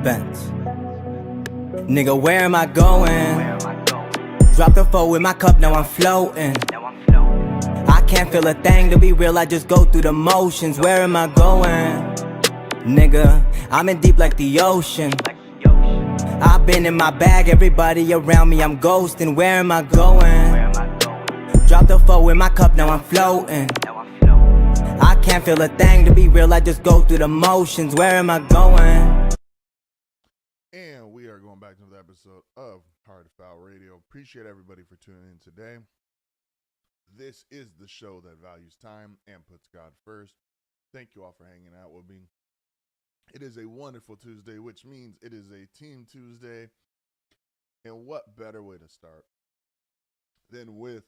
Benz. Nigga, where am I going? Drop the four with my cup, now I'm floating. I can't feel a thing, to be real, I just go through the motions. Where am I going? Nigga, I'm in deep like the ocean. I've been in my bag, everybody around me, I'm ghosting. Where am I going? Drop the four with my cup, now I'm floating. I can't feel a thing, to be real, I just go through the motions. Where am I going? And we are going back to another episode of HardFoul Radio. Appreciate everybody for tuning in today. This is the show that values time and puts God first. Thank you all for hanging out with me. It is a wonderful Tuesday, which means it is a Team Tuesday. And what better way to start than with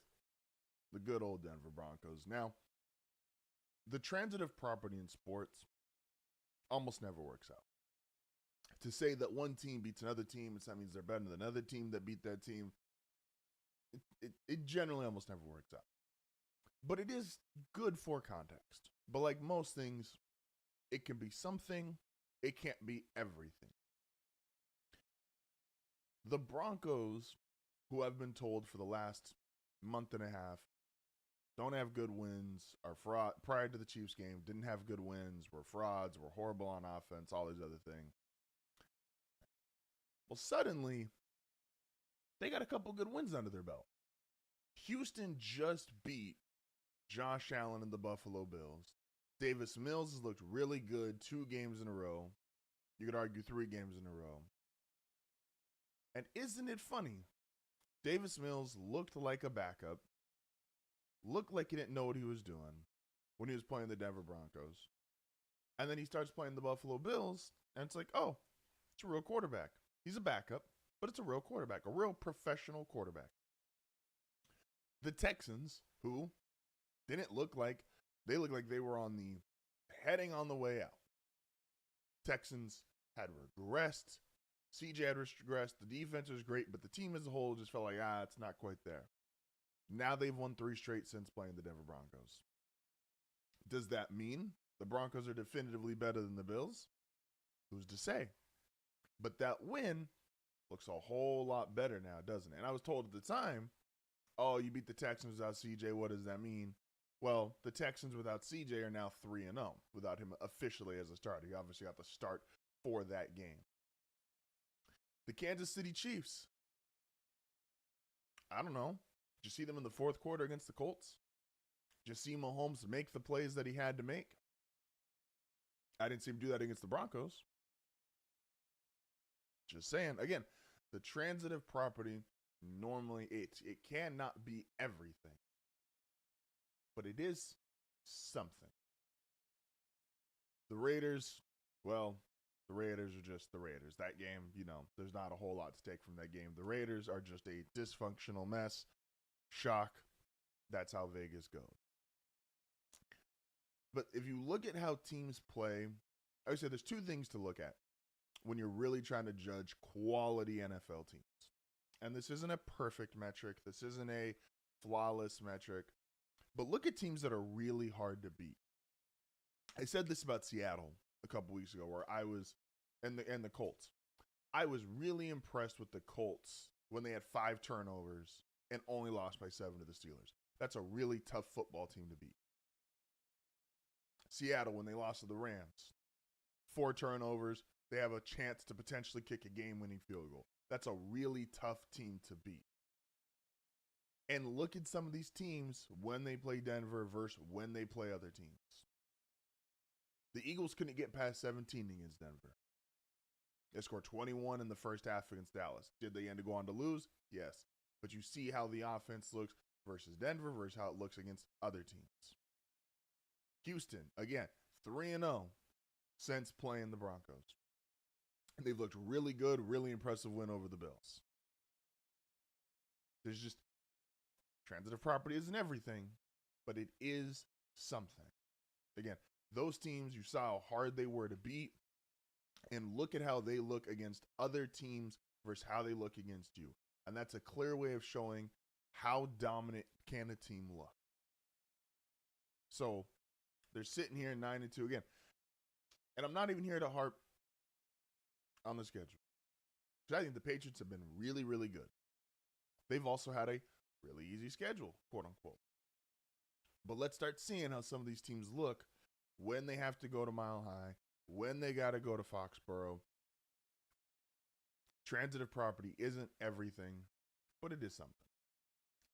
the good old Denver Broncos. Now, the transitive property in sports almost never works out. To say that one team beats another team, that means they're better than another team that beat that team, it generally almost never works out. But it is good for context. But like most things, it can be something, it can't be everything. The Broncos, who I've been told for the last month and a half, don't have good wins, are fraud. Prior to the Chiefs game, didn't have good wins, were frauds, were horrible on offense, all these other things. Well, suddenly, they got a couple good wins under their belt. Houston just beat Josh Allen and the Buffalo Bills. Davis Mills has looked really good 2 games in a row. You could argue 3 games in a row. And isn't it funny? Davis Mills looked like a backup. Looked like he didn't know what he was doing when he was playing the Denver Broncos. And then he starts playing the Buffalo Bills, and it's like, oh, it's a real quarterback. He's a backup, but it's a real quarterback, a real professional quarterback. The Texans, who didn't look like, they looked like they were heading on the way out. Texans had regressed. CJ had regressed. The defense was great, but the team as a whole just felt like, it's not quite there. Now they've won 3 straight since playing the Denver Broncos. Does that mean the Broncos are definitively better than the Bills? Who's to say? But that win looks a whole lot better now, doesn't it? And I was told at the time, oh, you beat the Texans without CJ. What does that mean? Well, the Texans without CJ are now 3-0 without him officially as a starter. He obviously got the start for that game. The Kansas City Chiefs. I don't know. Did you see them in the fourth quarter against the Colts? Did you see Mahomes make the plays that he had to make? I didn't see him do that against the Broncos. Just saying. Again, the transitive property, normally it cannot be everything. But it is something. The Raiders, well, the Raiders are just the Raiders. That game, there's not a whole lot to take from that game. The Raiders are just a dysfunctional mess. Shock. That's how Vegas goes. But if you look at how teams play, I would say there's 2 things to look at when you're really trying to judge quality NFL teams. And this isn't a perfect metric. This isn't a flawless metric. But look at teams that are really hard to beat. I said this about Seattle a couple weeks ago where I was, and the Colts. I was really impressed with the Colts when they had 5 turnovers and only lost by 7 to the Steelers. That's a really tough football team to beat. Seattle, when they lost to the Rams, 4 turnovers, they have a chance to potentially kick a game-winning field goal. That's a really tough team to beat. And look at some of these teams when they play Denver versus when they play other teams. The Eagles couldn't get past 17 against Denver. They scored 21 in the first half against Dallas. Did they end up going on to lose? Yes. But you see how the offense looks versus Denver versus how it looks against other teams. Houston, again, 3-0 since playing the Broncos. And they've looked really good, really impressive win over the Bills. There's just, transitive property isn't everything, but it is something. Again, those teams, you saw how hard they were to beat, and look at how they look against other teams versus how they look against you. And that's a clear way of showing how dominant can a team look. So they're sitting here 9-2 again. And I'm not even here to harp on the schedule. I think the Patriots have been really, really good. They've also had a really easy schedule, quote unquote. But let's start seeing how some of these teams look when they have to go to Mile High, when they got to go to Foxborough. Transitive property isn't everything, but it is something.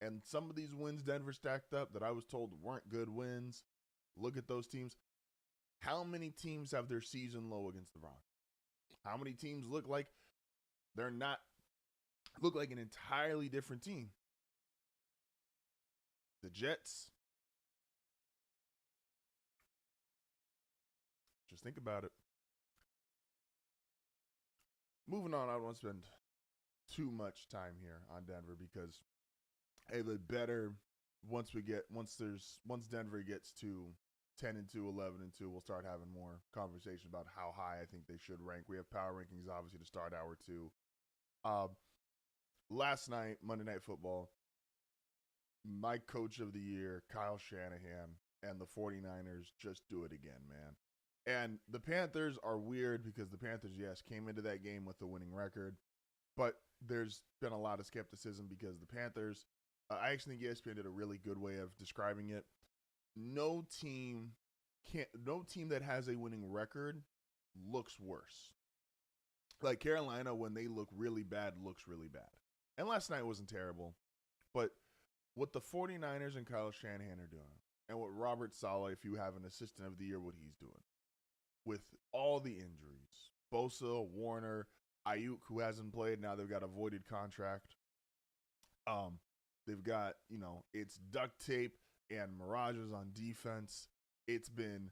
And some of these wins Denver stacked up that I was told weren't good wins. Look at those teams. How many teams have their season low against the Broncos? How many teams look like they're not, look like an entirely different team? The Jets. Just think about it. Moving on, I don't want to spend too much time here on Denver because it would better once Denver gets to 10-2, 11-2, we'll start having more conversation about how high I think they should rank. We have power rankings obviously to start hour 2. Last night, Monday Night Football, my coach of the year, Kyle Shanahan, and the 49ers just do it again, man. And the Panthers are weird because the Panthers, yes, came into that game with a winning record, but there's been a lot of skepticism because the Panthers, I actually think ESPN did a really good way of describing it. No team that has a winning record looks worse. Like Carolina, when they look really bad, looks really bad. And last night wasn't terrible, but what the 49ers and Kyle Shanahan are doing, and what Robert Saleh, if you have an assistant of the year, what he's doing, with all the injuries, Bosa, Warner, Ayuk, who hasn't played, now they've got a voided contract. They've got, it's duct tape and mirages on defense. It's been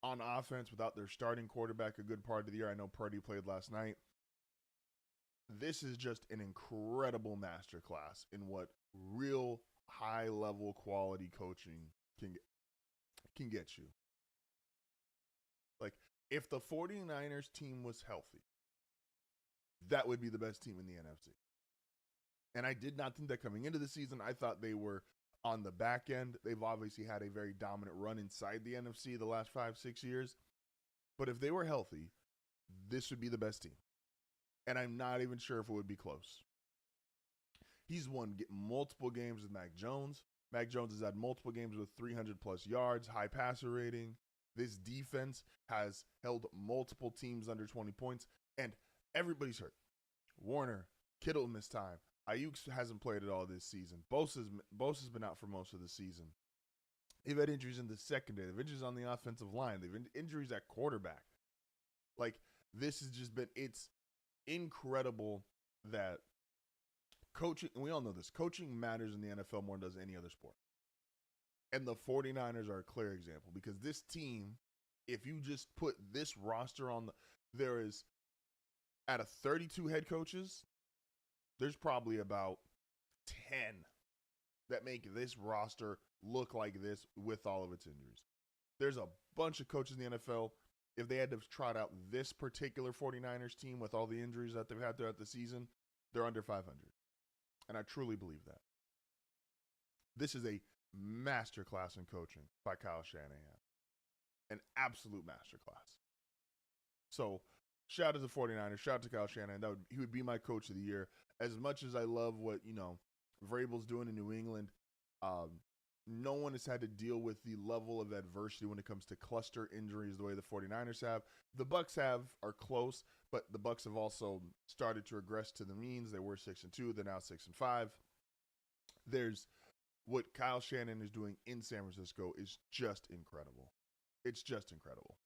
on offense without their starting quarterback a good part of the year. I know Purdy played last night. This is just an incredible masterclass in what real high-level quality coaching can get you. Like, if the 49ers team was healthy, that would be the best team in the NFC. And I did not think that coming into the season. I thought they were on the back end. They've obviously had a very dominant run inside the NFC the last 5-6 years. But if they were healthy, this would be the best team. And I'm not even sure if it would be close. He's won multiple games with Mac Jones. Mac Jones has had multiple games with 300-plus yards, high passer rating. This defense has held multiple teams under 20 points. And everybody's hurt. Warner, Kittle missed time. Ayuk hasn't played at all this season. Bosa's been out for most of the season. They've had injuries in the secondary. They've injuries on the offensive line. They've had injuries at quarterback. Like, this has just been, it's incredible that coaching, and we all know this, coaching matters in the NFL more than does any other sport. And the 49ers are a clear example because this team, if you just put this roster on, there is, out of 32 head coaches, there's probably about 10 that make this roster look like this with all of its injuries. There's a bunch of coaches in the NFL, if they had to trot out this particular 49ers team with all the injuries that they've had throughout the season, they're under 500. And I truly believe that. This is a masterclass in coaching by Kyle Shanahan. An absolute masterclass. So, shout out to the 49ers. Shout out to Kyle Shanahan. He would be my coach of the year. As much as I love what, Vrabel's doing in New England, no one has had to deal with the level of adversity when it comes to cluster injuries the way the 49ers have. The Bucs are close, but the Bucs have also started to regress to the means. They were 6-2. They're now 6-5. There's what Kyle Shanahan is doing in San Francisco is just incredible. It's just incredible.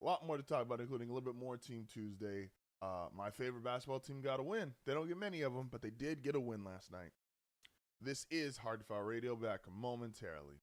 A lot more to talk about, including a little bit more Team Tuesday. My favorite basketball team got a win. They don't get many of them, but they did get a win last night. This is HardFoul Radio, back momentarily.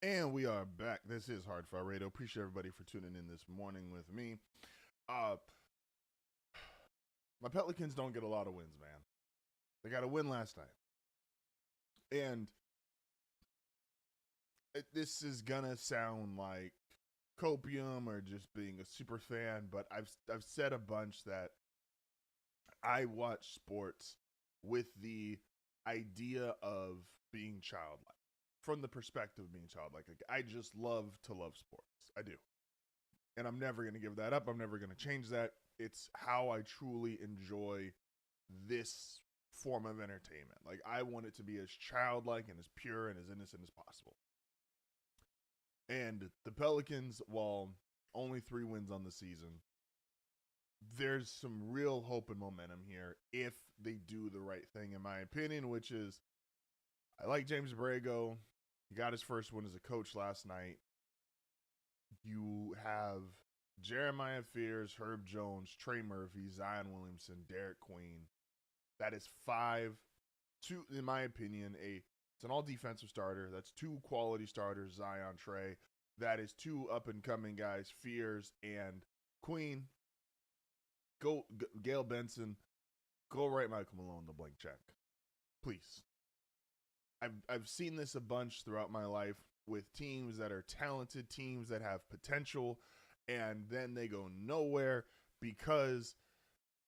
And we are back. This is HardFoul Radio. Appreciate everybody for tuning in this morning with me. My Pelicans don't get a lot of wins, man. They got a win last night. And this is gonna sound like copium or just being a super fan, but I've said a bunch that I watch sports with the idea of being childlike. From the perspective of being childlike. Like, I just love to love sports. I do. And I'm never going to give that up. I'm never going to change that. It's how I truly enjoy this form of entertainment. Like, I want it to be as childlike and as pure and as innocent as possible. And the Pelicans, while only 3 wins on the season, there's some real hope and momentum here if they do the right thing, in my opinion, which is I like James Borrego. He got his first win as a coach last night. You have Jeremiah Fears, Herb Jones, Trey Murphy, Zion Williamson, Derek Queen. That is 5, in my opinion, it's an all-defensive starter. That's 2 quality starters, Zion, Trey. That is 2 up-and-coming guys, Fears and Queen. Go Gail Benson. Go write Michael Malone the blank check. Please. I've seen this a bunch throughout my life with teams that are talented, teams that have potential, and then they go nowhere because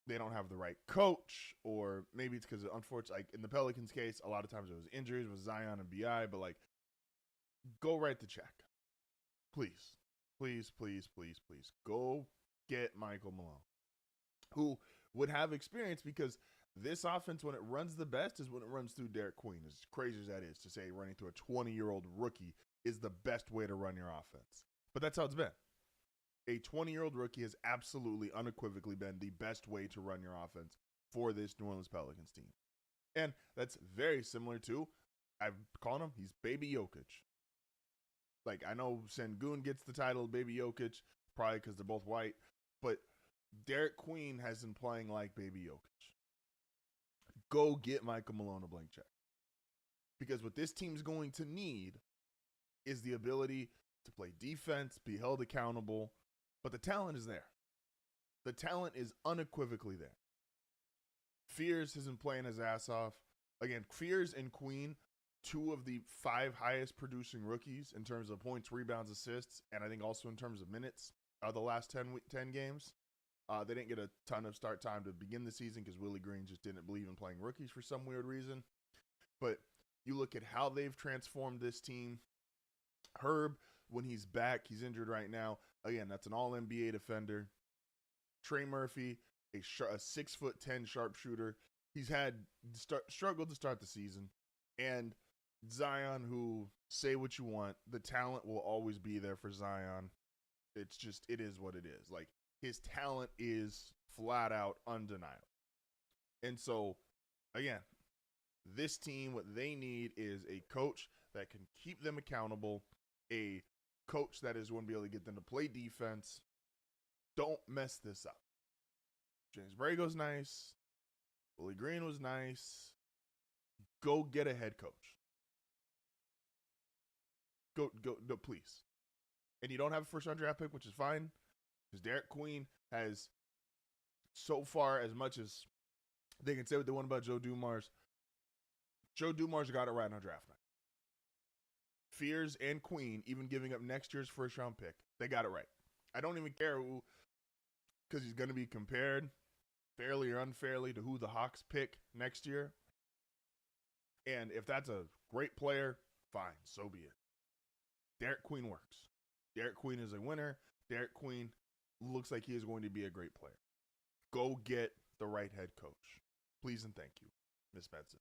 they don't have the right coach, or maybe it's because, unfortunately, like in the Pelicans case, a lot of times it was injuries with Zion and BI, but like, go write the check. Please, please, please, please, please. Go get Michael Malone, who would have experience, because this offense, when it runs the best, is when it runs through Derek Queen. As crazy as that is to say, running through a 20-year-old rookie is the best way to run your offense. But that's how it's been. A 20-year-old rookie has absolutely, unequivocally been the best way to run your offense for this New Orleans Pelicans team. And that's very similar to, I've called him, he's Baby Jokic. Like, I know Sengun gets the title of Baby Jokic, probably because they're both white, but Derek Queen has been playing like Baby Jokic. Go get Michael Malone a blank check. Because what this team's going to need is the ability to play defense, be held accountable, but the talent is there. The talent is unequivocally there. Fears has been playing his ass off. Again, Fears and Queen, 2 of the 5 highest producing rookies in terms of points, rebounds, assists, and I think also in terms of minutes the last 10 games. They didn't get a ton of start time to begin the season because Willie Green just didn't believe in playing rookies for some weird reason. But you look at how they've transformed this team. Herb, when he's back, he's injured right now. Again, that's an all-NBA defender. Trey Murphy, a 6'10" sharpshooter. He's had struggled to start the season. And Zion, who, say what you want, the talent will always be there for Zion. It's just, it is what it is. Like, his talent is flat out undeniable. And so, again, this team, what they need is a coach that can keep them accountable, a coach that is going to be able to get them to play defense. Don't mess this up. James Borrego's nice. Willie Green was nice. Go get a head coach. Go, please. And you don't have a first-round draft pick, which is fine. Because Derek Queen has, so far, as much as they can say what they want about Joe Dumars got it right on draft night. Fears and Queen, even giving up next year's first-round pick, they got it right. I don't even care who, because he's going to be compared, fairly or unfairly, to who the Hawks pick next year. And if that's a great player, fine, so be it. Derek Queen works. Derek Queen is a winner. Derek Queen looks like he is going to be a great player. Go get the right head coach. Please and thank you, Miss Benson.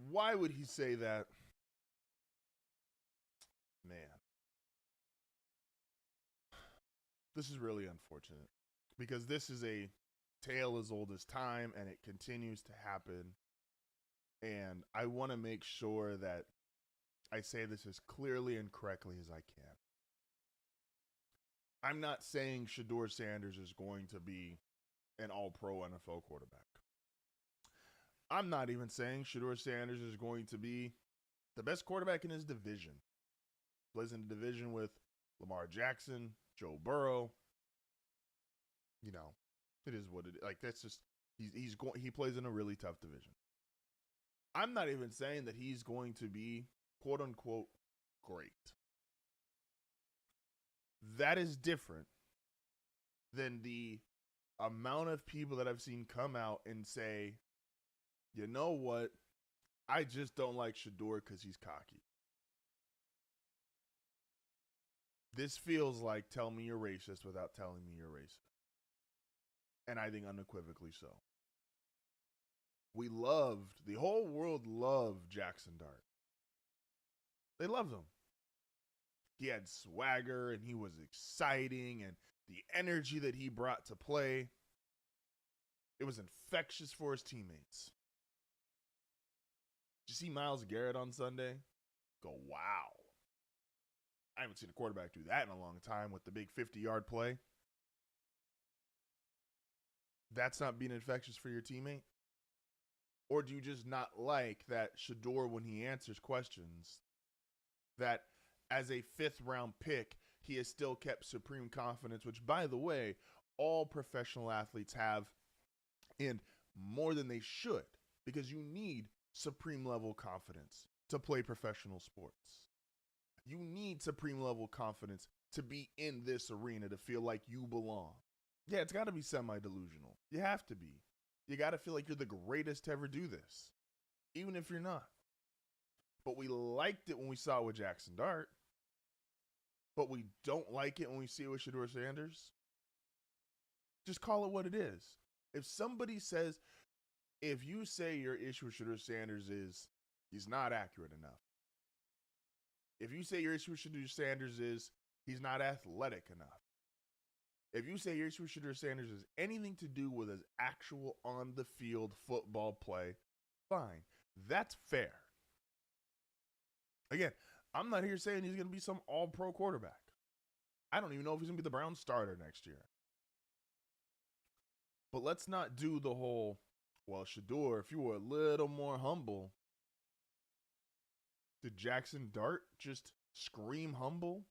Why would he say that? Man. This is really unfortunate. Because this is a tale as old as time, and it continues to happen. And I want to make sure that I say this as clearly and correctly as I can. I'm not saying Shedeur Sanders is going to be an all-pro NFL quarterback. I'm not even saying Shedeur Sanders is going to be The best quarterback in his division. Plays in the division with Lamar Jackson, Joe Burrow. You know, it is what it is. Like, that's just, he plays in a really tough division. I'm not even saying that he's going to be, quote unquote, great. That is different than the amount of people that I've seen come out and say, you know what? I just don't like Shedeur because he's cocky. This feels like tell me you're racist without telling me you're racist. And I think unequivocally so. The whole world loved Jackson Dart. They loved him. He had swagger and he was exciting, and the energy that he brought to play, it was infectious for his teammates. Did you see Myles Garrett on Sunday? Go, wow. I haven't seen a quarterback do that in a long time with the big 50-yard play. That's not being infectious for your teammate? Or do you just not like that Shedeur, when he answers questions, that as a 5th-round pick, he has still kept supreme confidence, which, by the way, all professional athletes have, and more than they should, because you need supreme-level confidence to play professional sports. You need supreme-level confidence to be in this arena, to feel like you belong. Yeah, it's got to be semi-delusional. You have to be. You got to feel like you're the greatest to ever do this, even if you're not. But we liked it when we saw it with Jackson Dart. But we don't like it when we see it with Shedeur Sanders. Just call it what it is. If somebody says, if you say your issue with Shedeur Sanders is he's not accurate enough. If you say your issue with Shedeur Sanders is he's not athletic enough. If you say your issue with Shedeur Sanders is anything to do with his actual on-the-field football play, fine. That's fair. Again, I'm not here saying he's going to be some all-pro quarterback. I don't even know if he's going to be the Browns starter next year. But let's not do the whole, well, Shedeur, if you were a little more humble, did Jackson Dart just scream humble?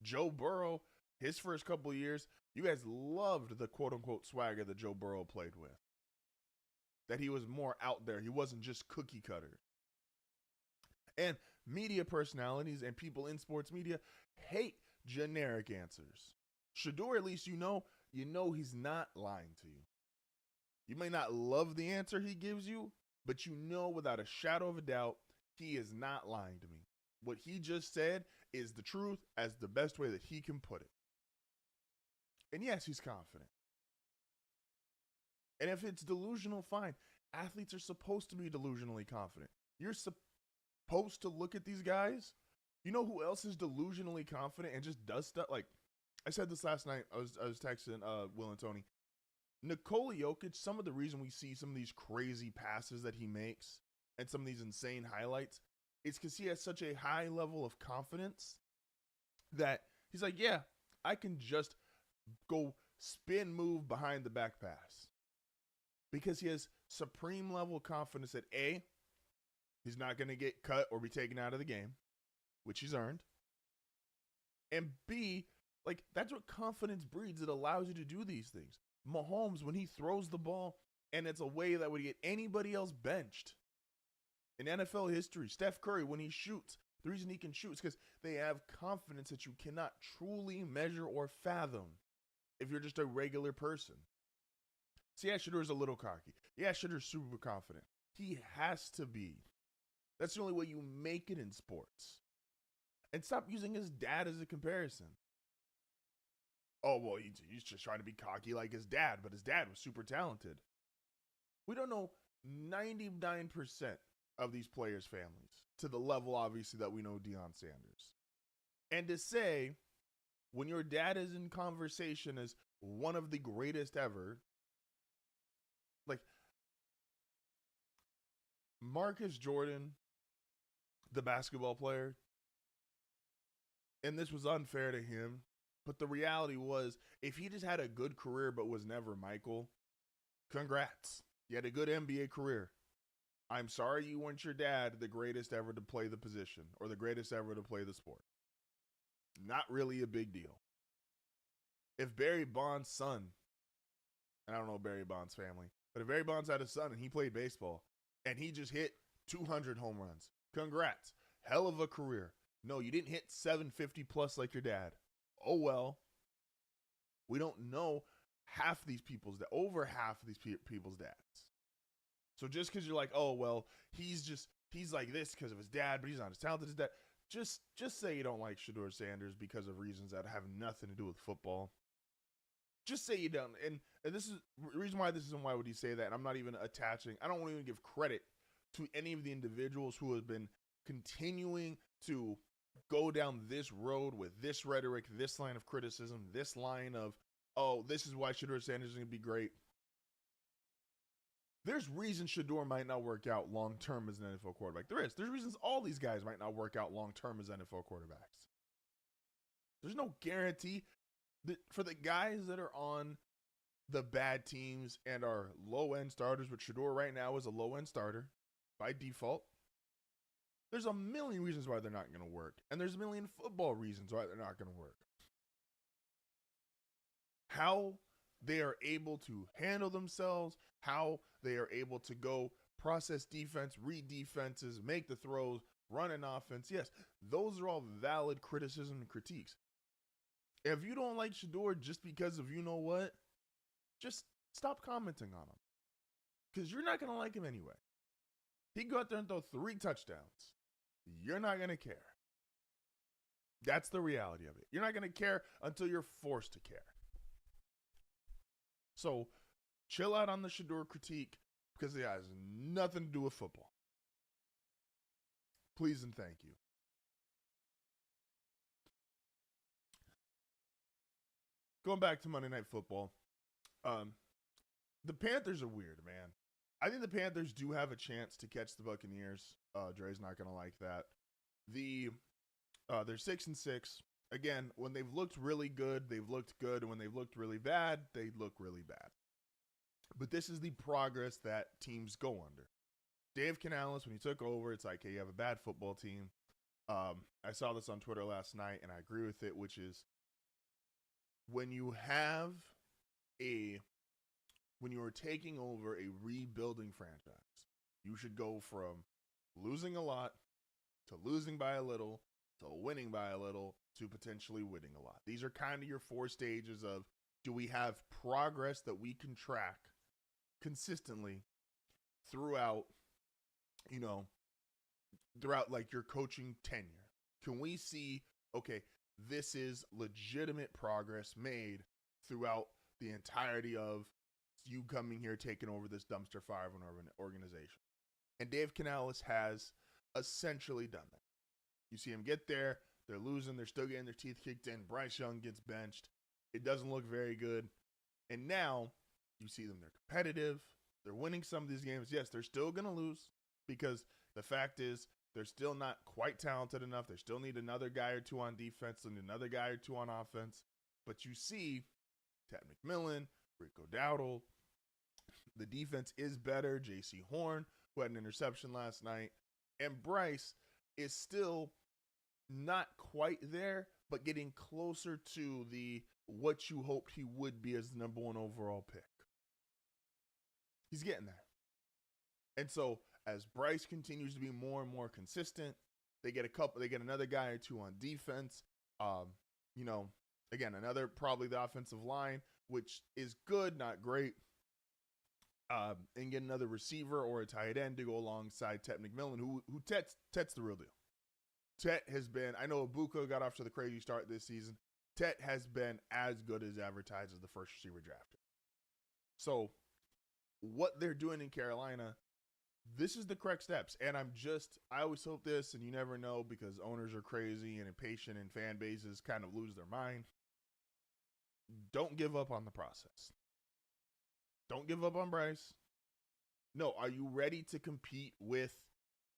Joe Burrow, his first couple of years, you guys loved the quote-unquote swagger that Joe Burrow played with. That he was more out there. He wasn't just cookie cutter. And media personalities and people in sports media hate generic answers. Shedeur, at least you know he's not lying to you. You may not love the answer he gives you, but you know without a shadow of a doubt, he is not lying to me. What he just said is the truth as the best way that he can put it. And yes, he's confident. And if it's delusional, fine. Athletes are supposed to be delusionally confident. You're supposed to look at these guys. You know who else is delusionally confident and just does stuff? Like, I said this last night. I was texting Will and Tony. Nikola Jokic, some of the reason we see some of these crazy passes that he makes and some of these insane highlights is because he has such a high level of confidence that he's like, yeah, I can just go spin move behind the back pass. Because he has supreme level confidence that A, he's not going to get cut or be taken out of the game, which he's earned. And B, like, that's what confidence breeds. It allows you to do these things. Mahomes, when he throws the ball, and it's a way that would get anybody else benched in NFL history. Steph Curry, when he shoots, the reason he can shoot is because they have confidence that you cannot truly measure or fathom if you're just a regular person. So yeah, Shedeur's a little cocky. Yeah, Shedeur's super confident. He has to be. That's the only way you make it in sports. And stop using his dad as a comparison. Oh, well, he's just trying to be cocky like his dad, but his dad was super talented. We don't know 99% of these players' families to the level, obviously, that we know Deion Sanders. And to say, when your dad is in conversation as one of the greatest ever, like Marcus Jordan, the basketball player, and this was unfair to him, but the reality was, if he just had a good career but was never Michael, congrats. You had a good NBA career. I'm sorry you weren't your dad the greatest ever to play the position or the greatest ever to play the sport. Not really a big deal. If Barry Bonds' son, and I don't know Barry Bonds' family, but if Barry Bonds had a son and he played baseball and he just hit 200 home runs, congrats. Hell of a career. No, you didn't hit 750 plus like your dad. Oh well. We don't know over half of these people's dads. So just because you're like, oh well, he's like this because of his dad, but he's not as talented as his dad. Just say you don't like Shedeur Sanders because of reasons that have nothing to do with football. Just say you don't. And this is the reason why this isn't why would you say that. And I'm not even attaching. I don't want to even give credit to any of the individuals who have been continuing to go down this road with this rhetoric, this line of criticism, this line of, oh, this is why Shedeur Sanders is going to be great. There's reasons Shedeur might not work out long-term as an NFL quarterback. There's reasons all these guys might not work out long-term as NFL quarterbacks. There's no guarantee that for the guys that are on the bad teams and are low-end starters, which Shedeur right now is a low-end starter by default, there's a million reasons why they're not going to work. And there's a million football reasons why they're not going to work. How they are able to handle themselves, how they are able to go process defense, read defenses, make the throws, run an offense. Yes, those are all valid criticism and critiques. If you don't like Shedeur just because of you know what, just stop commenting on him. Because you're not going to like him anyway. He go out there and throw 3 touchdowns. You're not going to care. That's the reality of it. You're not going to care until you're forced to care. So, chill out on the Shedeur critique because it has nothing to do with football. Please and thank you. Going back to Monday Night Football, the Panthers are weird, man. I think the Panthers do have a chance to catch the Buccaneers. Dre's not going to like that. They're 6-6. Again, when they've looked really good, they've looked good. And when they've looked really bad, they look really bad. But this is the progress that teams go under. Dave Canales, when he took over, it's like, hey, you have a bad football team. I saw this on Twitter last night, and I agree with it, which is when you are taking over a rebuilding franchise, you should go from losing a lot to losing by a little to winning by a little to potentially winning a lot. These are kind of your 4 stages of, do we have progress that we can track consistently throughout like your coaching tenure? Can we see, okay, this is legitimate progress made throughout the entirety of you coming here, taking over this dumpster fire of an organization? And Dave Canales has essentially done that. You see him get there, they're losing, they're still getting their teeth kicked in. Bryce Young gets benched. It doesn't look very good. And now you see them, they're competitive. They're winning some of these games. Yes, they're still going to lose because the fact is they're still not quite talented enough. They still need another guy or two on defense and another guy or two on offense. But you see Ted McMillan, Rico Dowdle. The defense is better. J.C. Horn, who had an interception last night. And Bryce is still not quite there, but getting closer to what you hoped he would be as the number 1 overall pick. He's getting there. And so as Bryce continues to be more and more consistent, they get another guy or two on defense. Again, probably the offensive line, which is good, not great. And get another receiver or a tight end to go alongside Ted McMillan, who Tet's the real deal. Tet has been, I know Ibuka got off to the crazy start this season. Tet has been as good as advertised as the first receiver drafted. So what they're doing in Carolina, this is the correct steps. And I always hope this, and you never know because owners are crazy and impatient and fan bases kind of lose their mind. Don't give up on the process. Don't give up on Bryce. No, are you ready to compete with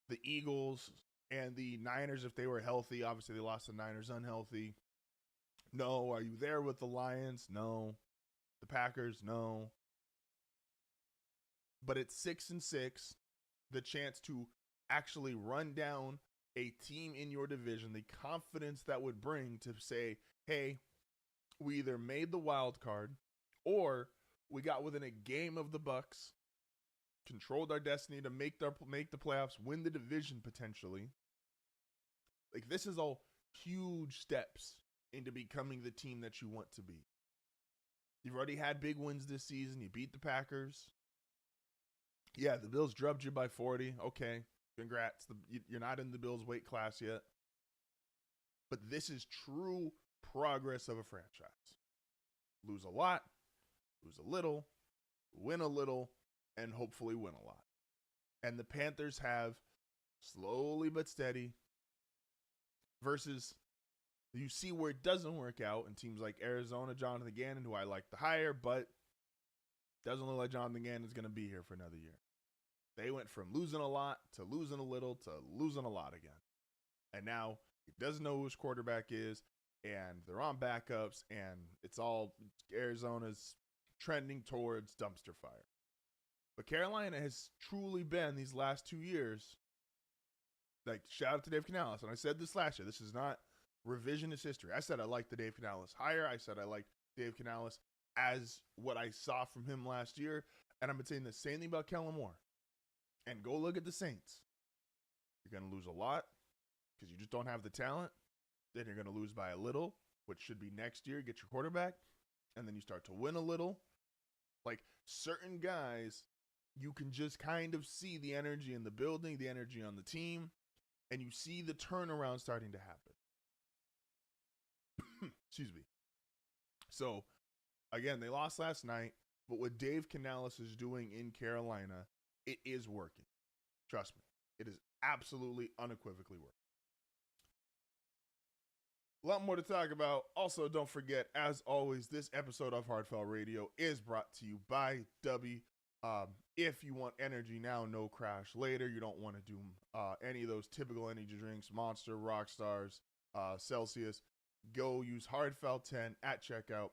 the Eagles and the Niners if they were healthy? Obviously, they lost the Niners unhealthy. No. Are you there with the Lions? No. The Packers? No. But it's 6-6. the chance to actually run down a team in your division, the confidence that would bring to say, hey, we either made the wild card or we got within a game of the Bucks, controlled our destiny to make the playoffs, win the division potentially. Like, this is all huge steps into becoming the team that you want to be. You've already had big wins this season. You beat the Packers. Yeah, the Bills drubbed you by 40. Okay, congrats. You're not in the Bills weight class yet. But this is true progress of a franchise. Lose a lot, lose a little, win a little, and hopefully win a lot. And the Panthers have, slowly but steady, versus you see where it doesn't work out in teams like Arizona, Jonathan Gannon, who I like to hire, but doesn't look like Jonathan Gannon is going to be here for another year. They went from losing a lot to losing a little to losing a lot again. And now he doesn't know who his quarterback is, and they're on backups, and it's all Arizona's trending towards dumpster fire. But Carolina has truly been, these last 2 years, like, shout out to Dave Canales. And I said this last year. This is not revisionist history. I said I liked the Dave Canales hire. I said I liked Dave Canales as what I saw from him last year. And I've been saying the same thing about Kellen Moore. And go look at the Saints. You're going to lose a lot because you just don't have the talent. Then you're going to lose by a little, which should be next year. Get your quarterback. And then you start to win a little. Like, certain guys, you can just kind of see the energy in the building, the energy on the team, and you see the turnaround starting to happen. Excuse me. So, again, they lost last night, but what Dave Canales is doing in Carolina, it is working. Trust me. It is absolutely, unequivocally working. A lot more to talk about. Also, don't forget, as always, this episode of HardFoul Radio is brought to you by W. If you want energy now, no crash later. You don't want to do any of those typical energy drinks, Monster, Rockstars, Celsius. Go use HardFoul 10 at checkout.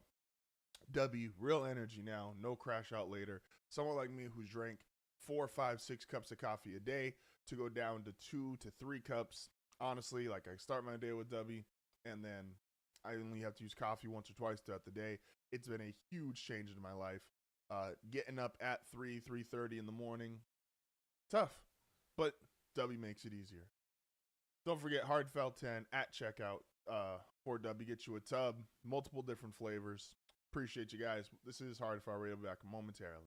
W, real energy now, no crash out later. Someone like me who's drank 4, 5, 6 cups of coffee a day to go down to 2 to 3 cups. Honestly, like, I start my day with W, and then I only have to use coffee once or twice throughout the day. It's been a huge change in my life. Getting up at 3:30 in the morning, tough, but W makes it easier. Don't forget HardFoul 10 at checkout for W. Get you a tub, multiple different flavors. Appreciate you guys. This is HardFoul Radio, back momentarily.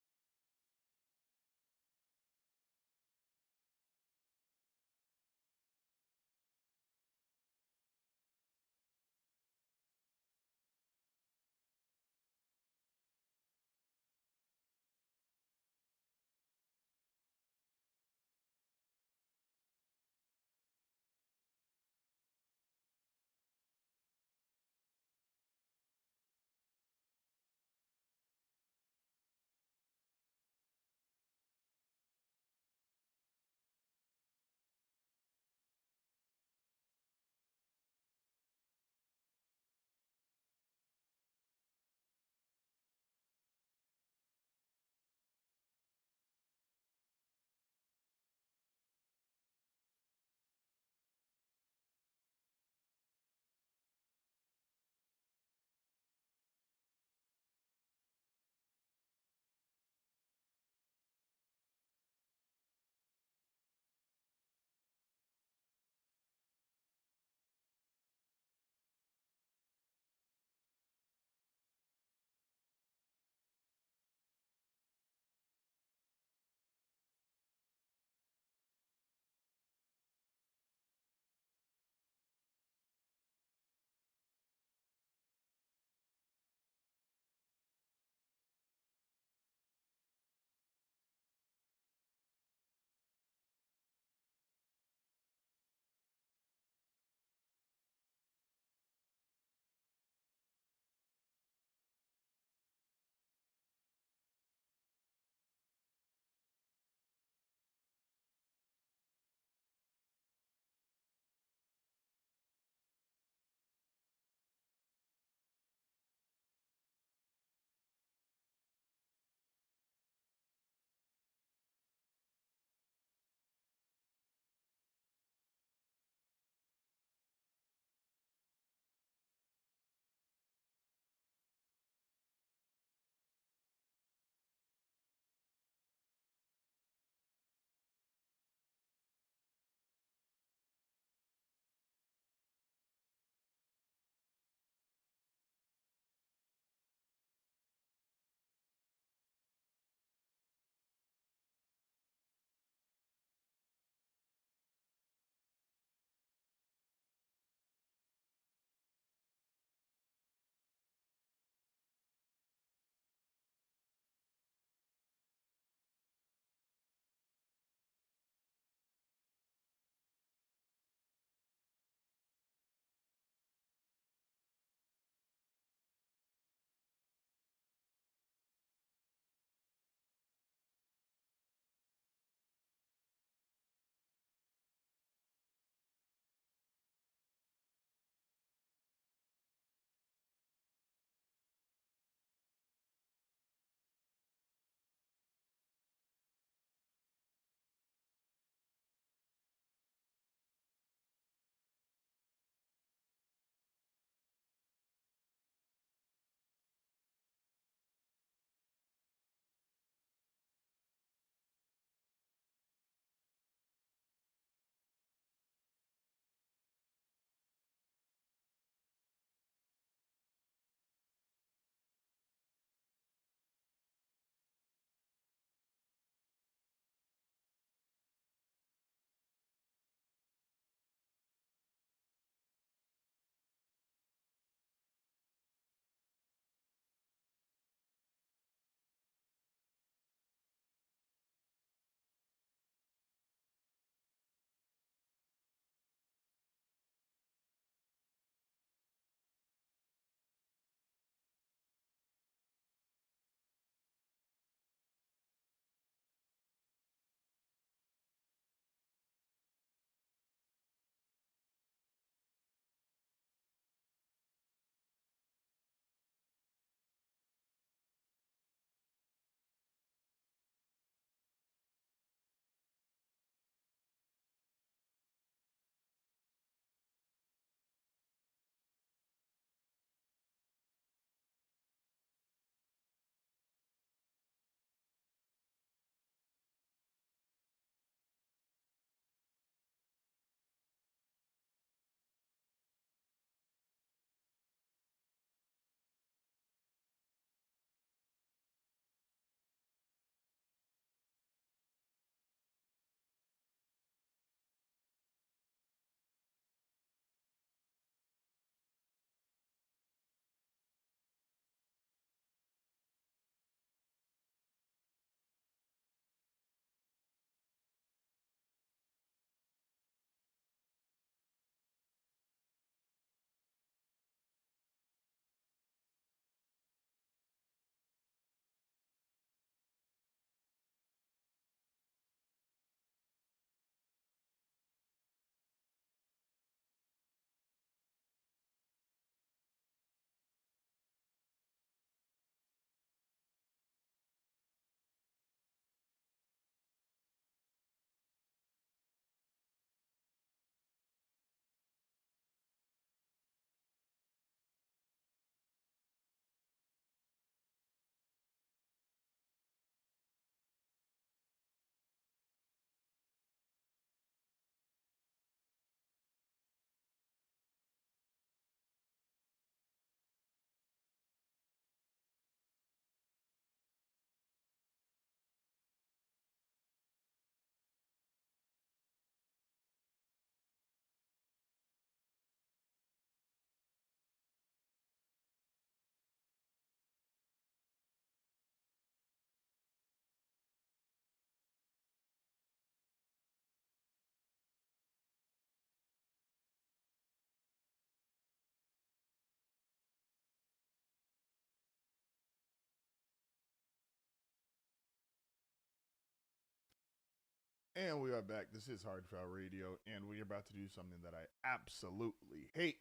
And we are back. This is HardFoul Radio, and we are about to do something that I absolutely hate.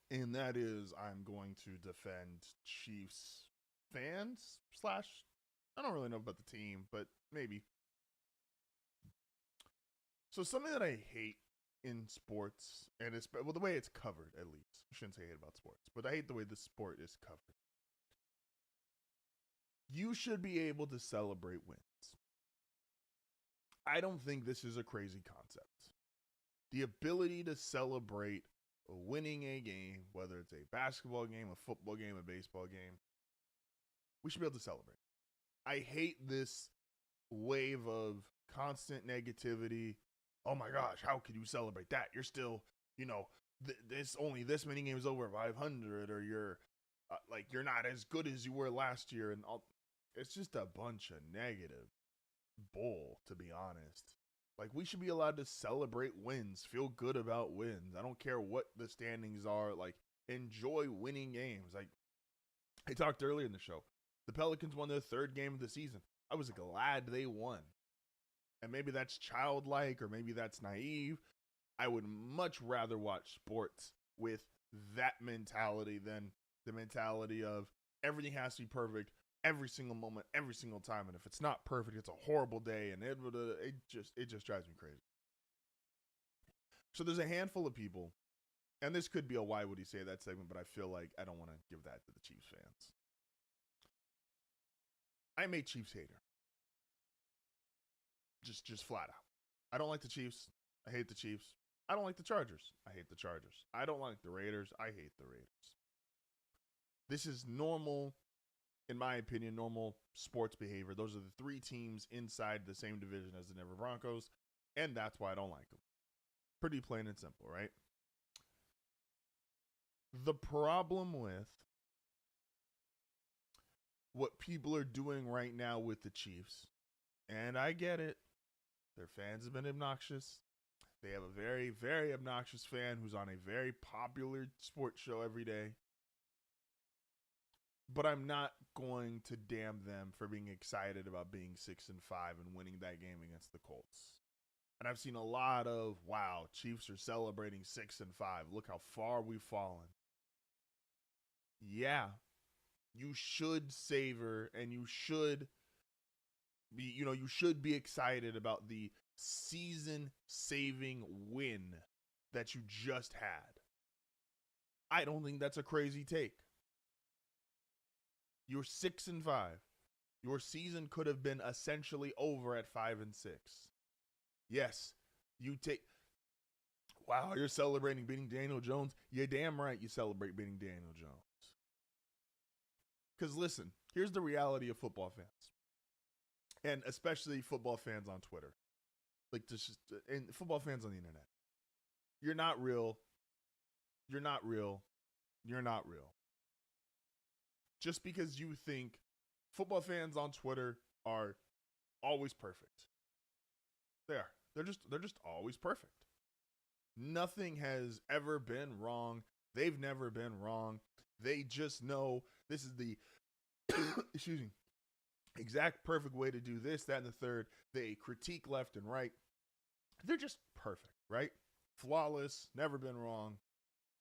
And that is, I'm going to defend Chiefs fans / I don't really know about the team, but maybe. So something that I hate in sports, and it's, well, the way it's covered, at least. I shouldn't say hate about sports, but I hate the way the sport is covered. You should be able to celebrate wins. I don't think this is a crazy concept. The ability to celebrate winning a game, whether it's a basketball game, a football game, a baseball game, we should be able to celebrate. I hate this wave of constant negativity. Oh my gosh, how could you celebrate that? You're still, this only this many games over 500, or you're you're not as good as you were last year, and all. It's just a bunch of negative bull, to be honest. Like, we should be allowed to celebrate wins, feel good about wins. I don't care what the standings are. Like, enjoy winning games. Like, I talked earlier in the show. The Pelicans won their third game of the season. I was glad they won. And maybe that's childlike, or maybe that's naive. I would much rather watch sports with that mentality than the mentality of everything has to be perfect every single moment, every single time. And if it's not perfect, it's a horrible day. And it just drives me crazy. So there's a handful of people, and this could be a why would he say that segment, but I feel like I don't want to give that to the Chiefs fans. I'm a Chiefs hater. Just flat out. I don't like the Chiefs. I hate the Chiefs. I don't like the Chargers. I hate the Chargers. I don't like the Raiders. I hate the Raiders. This is normal, in my opinion, normal sports behavior. Those are the three teams inside the same division as the Denver Broncos, and that's why I don't like them. Pretty plain and simple, right? The problem with what people are doing right now with the Chiefs, and I get it, their fans have been obnoxious. They have a very, very obnoxious fan who's on a very popular sports show every day. But I'm not going to damn them for being excited about being 6-5 and winning that game against the Colts. And I've seen a lot of, wow, Chiefs are celebrating 6-5. Look how far we've fallen. Yeah, you should savor, and you should be, you should be excited about the season-saving win that you just had. I don't think that's a crazy take. You're 6-5. Your season could have been essentially over at 5-6. Yes, you take. Wow, you're celebrating beating Daniel Jones. You're damn right you celebrate beating Daniel Jones. Because listen, here's the reality of football fans, and especially football fans on Twitter, and football fans on the internet. You're not real. You're not real. You're not real. Just because you think football fans on Twitter are always perfect. They are. They're just always perfect. Nothing has ever been wrong. They've never been wrong. They just know this is the excuse me, exact perfect way to do this, that, and the third. They critique left and right. They're just perfect, right? Flawless, never been wrong.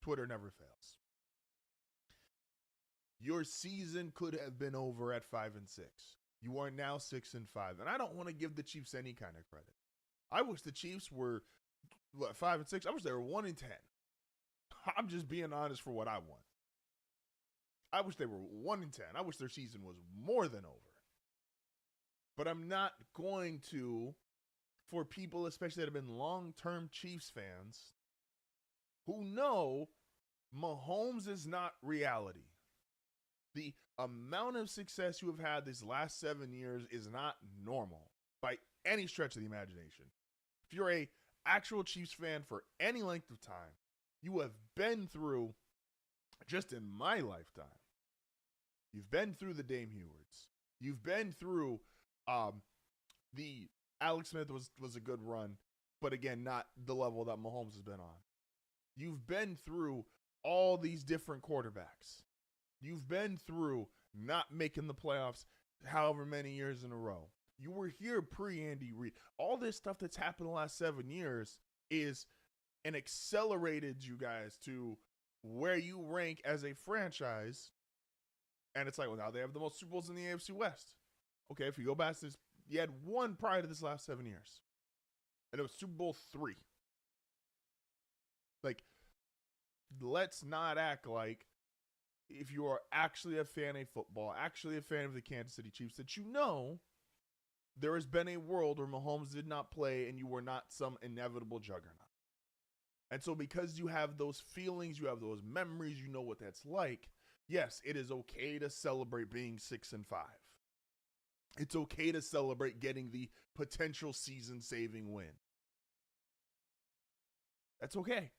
Twitter never fails. Your season could have been over at 5-6. You are now 6-5. And I don't want to give the Chiefs any kind of credit. I wish the Chiefs were 5-6. I wish they were 1-10. I'm just being honest for what I want. I wish they were 1-10. I wish their season was more than over. But I'm not going to, for people especially that have been long-term Chiefs fans who know Mahomes is not reality. The amount of success you have had these last 7 years is not normal by any stretch of the imagination. If you're a actual Chiefs fan for any length of time, you have been through, just in my lifetime, you've been through the Dame Hewards. You've been through the Alex Smith was a good run, but again, not the level that Mahomes has been on. You've been through all these different quarterbacks. You've been through not making the playoffs however many years in a row. You were here pre-Andy Reid. All this stuff that's happened in the last 7 years is and accelerated you guys to where you rank as a franchise. And it's like, well, now they have the most Super Bowls in the AFC West. Okay, if you go back to this, you had one prior to this last 7 years. And it was Super Bowl 3. Like, let's not act like if you are actually a fan of football, actually a fan of the Kansas City Chiefs, that you know there has been a world where Mahomes did not play and you were not some inevitable juggernaut. And so because you have those feelings, you have those memories, you know what that's like, yes, it is okay to celebrate being 6-5. It's okay to celebrate getting the potential season-saving win. That's okay.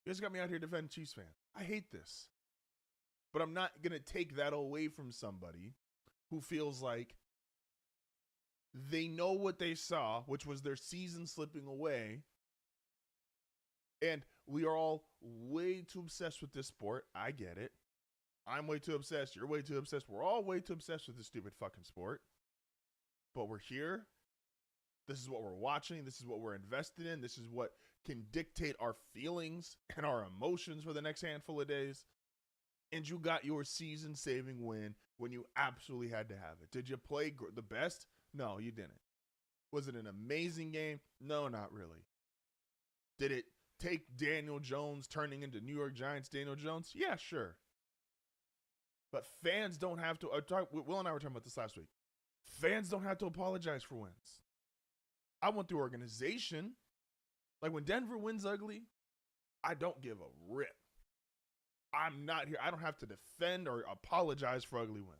You guys got me out here defending Chiefs fan. I hate this. But I'm not going to take that away from somebody who feels like they know what they saw, which was their season slipping away. And we are all way too obsessed with this sport. I get it. I'm way too obsessed. You're way too obsessed. We're all way too obsessed with this stupid fucking sport. But we're here. This is what we're watching. This is what we're invested in. This is what can dictate our feelings and our emotions for the next handful of days. And you got your season-saving win when you absolutely had to have it. Did you play the best? No, you didn't. Was it an amazing game? No, not really. Did it take Daniel Jones turning into New York Giants Daniel Jones? Yeah, sure. But fans don't have to. Will and I were talking about this last week. Fans don't have to apologize for wins. I want the organization. Like when Denver wins ugly, I don't give a rip. I'm not here. I don't have to defend or apologize for ugly wins.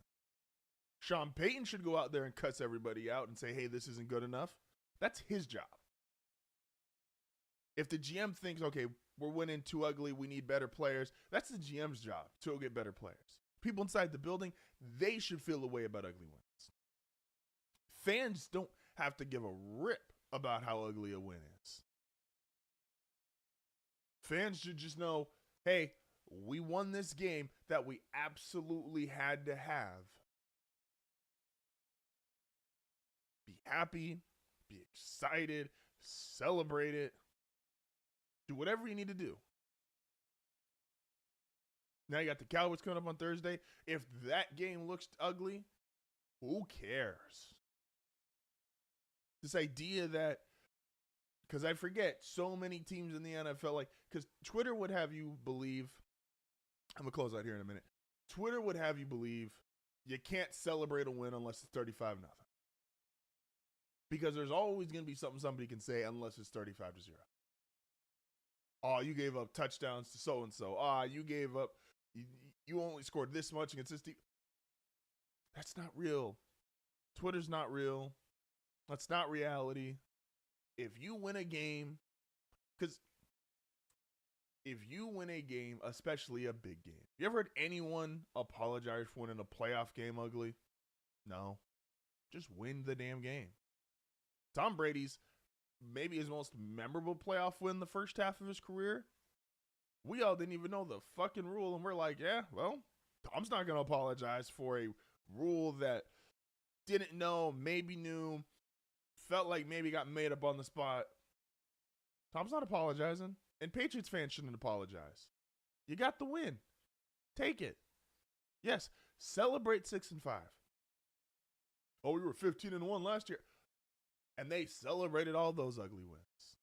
Sean Payton should go out there and cuss everybody out and say, hey, this isn't good enough. That's his job. If the GM thinks, okay, we're winning too ugly, we need better players, that's the GM's job to go get better players. People inside the building, they should feel a way about ugly wins. Fans don't have to give a rip about how ugly a win is. Fans should just know, hey, we won this game that we absolutely had to have. Be happy, be excited, celebrate it. Do whatever you need to do. Now you got the Cowboys coming up on Thursday. If that game looks ugly, who cares? This idea that, because I forget, so many teams in the NFL, like, because Twitter would have you believe, I'm going to close out here in a minute. Twitter would have you believe you can't celebrate a win unless it's 35-0. Because there's always going to be something somebody can say unless it's 35-0. Oh, you gave up touchdowns to so-and-so. You gave up, you only scored this much against this team. That's not real. Twitter's not real. That's not reality. If you win a game, because if you win a game, especially a big game, you ever heard anyone apologize for winning a playoff game ugly? No. Just win the damn game. Tom Brady's maybe his most memorable playoff win the first half of his career. We all didn't even know the fucking rule, and we're like, yeah, well, Tom's not going to apologize for a rule that didn't know, maybe knew, felt like maybe got made up on the spot. Tom's not apologizing, and Patriots fans shouldn't apologize. You got the win. Take it. Yes, celebrate 6-5. Oh, we were 15-1 last year. And they celebrated all those ugly wins.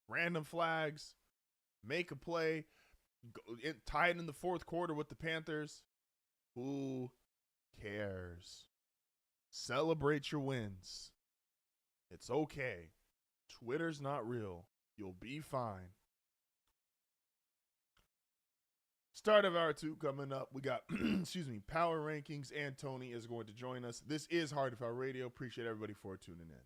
Random flags, make a play, tie it in the fourth quarter with the Panthers. Who cares? Celebrate your wins. It's okay. Twitter's not real. You'll be fine. Start of hour 2 coming up. We got, Power Rankings, and Tony is going to join us. This is HardFoul Radio. Appreciate everybody for tuning in.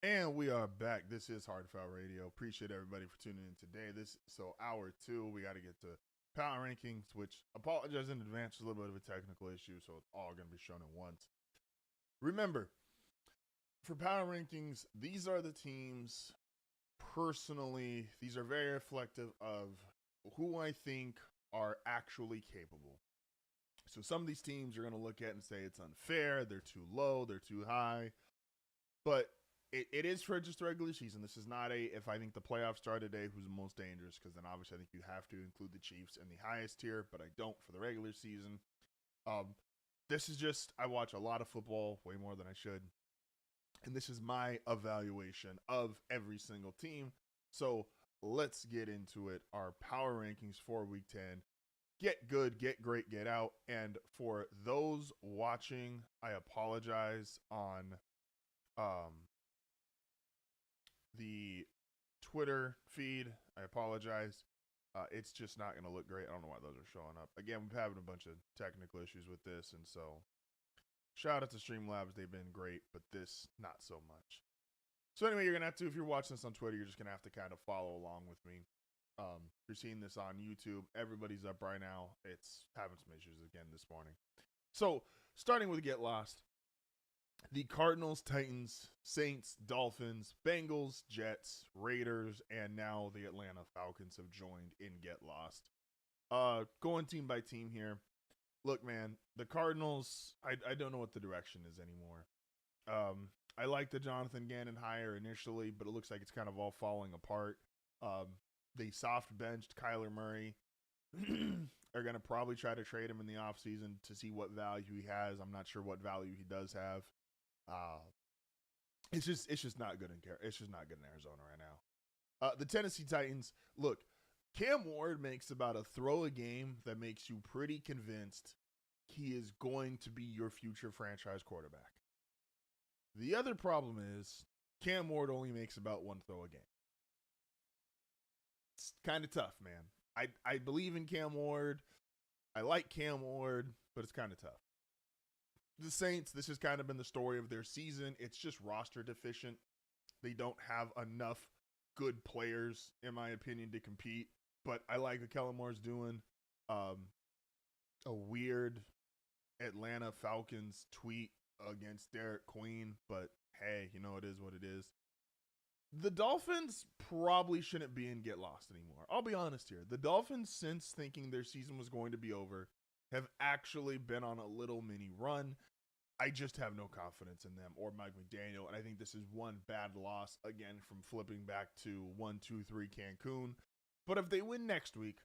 And we are back. This is HardFoul Radio. Appreciate everybody for tuning in today. Hour 2. We got to get to power rankings, which apologize in advance. A little bit of a technical issue, so it's all going to be shown at once. Remember, for power rankings, these are the teams. Personally, these are very reflective of who I think are actually capable. So some of these teams you're going to look at and say it's unfair. They're too low. They're too high. But it is for just the regular season. This is not if I think the playoffs start today, who's the most dangerous, because then obviously I think you have to include the Chiefs in the highest tier, but I don't for the regular season. This is just, I watch a lot of football, way more than I should, and this is my evaluation of every single team. So let's get into it. Our power rankings for Week 10. Get good, get great, get out. And for those watching, I apologize on the Twitter feed. I apologize. It's just not going to look great. I don't know why those are showing up. Again, we're having a bunch of technical issues with this, and so shout out to Streamlabs. They've been great, but this, not so much. So anyway, you're going to have to, if you're watching this on Twitter, you're just going to have to kind of follow along with me. If you're seeing this on YouTube, everybody's up right now. It's having some issues again this morning. So starting with Get Lost. The Cardinals, Titans, Saints, Dolphins, Bengals, Jets, Raiders, and now the Atlanta Falcons have joined in Get Lost. Going team by team here. Look, man, the Cardinals, I don't know what the direction is anymore. I like the Jonathan Gannon hire initially, but it looks like it's kind of all falling apart. They soft benched Kyler Murray. Are going to probably try to trade him in the offseason to see what value he has. I'm not sure what value he does have. It's just not good it's just not good in Arizona right now. The Tennessee Titans, look, Cam Ward makes about a throw a game that makes you pretty convinced he is going to be your future franchise quarterback. The other problem is Cam Ward only makes about one throw a game. It's kind of tough, man. I believe in Cam Ward. I like Cam Ward, but it's kind of tough. The Saints, this has kind of been the story of their season. It's just roster deficient. They don't have enough good players, in my opinion, to compete. But I like what Kellen Moore's doing. A weird Atlanta Falcons tweet against Derek Queen, but hey, you know, it is what it is. The Dolphins probably shouldn't be in Get Lost anymore. I'll be honest here. The Dolphins, since thinking their season was going to be over, have actually been on a little mini run. I just have no confidence in them or Mike McDaniel, and I think this is one bad loss, again, from flipping back to 1-2-3 Cancun. But if they win next week,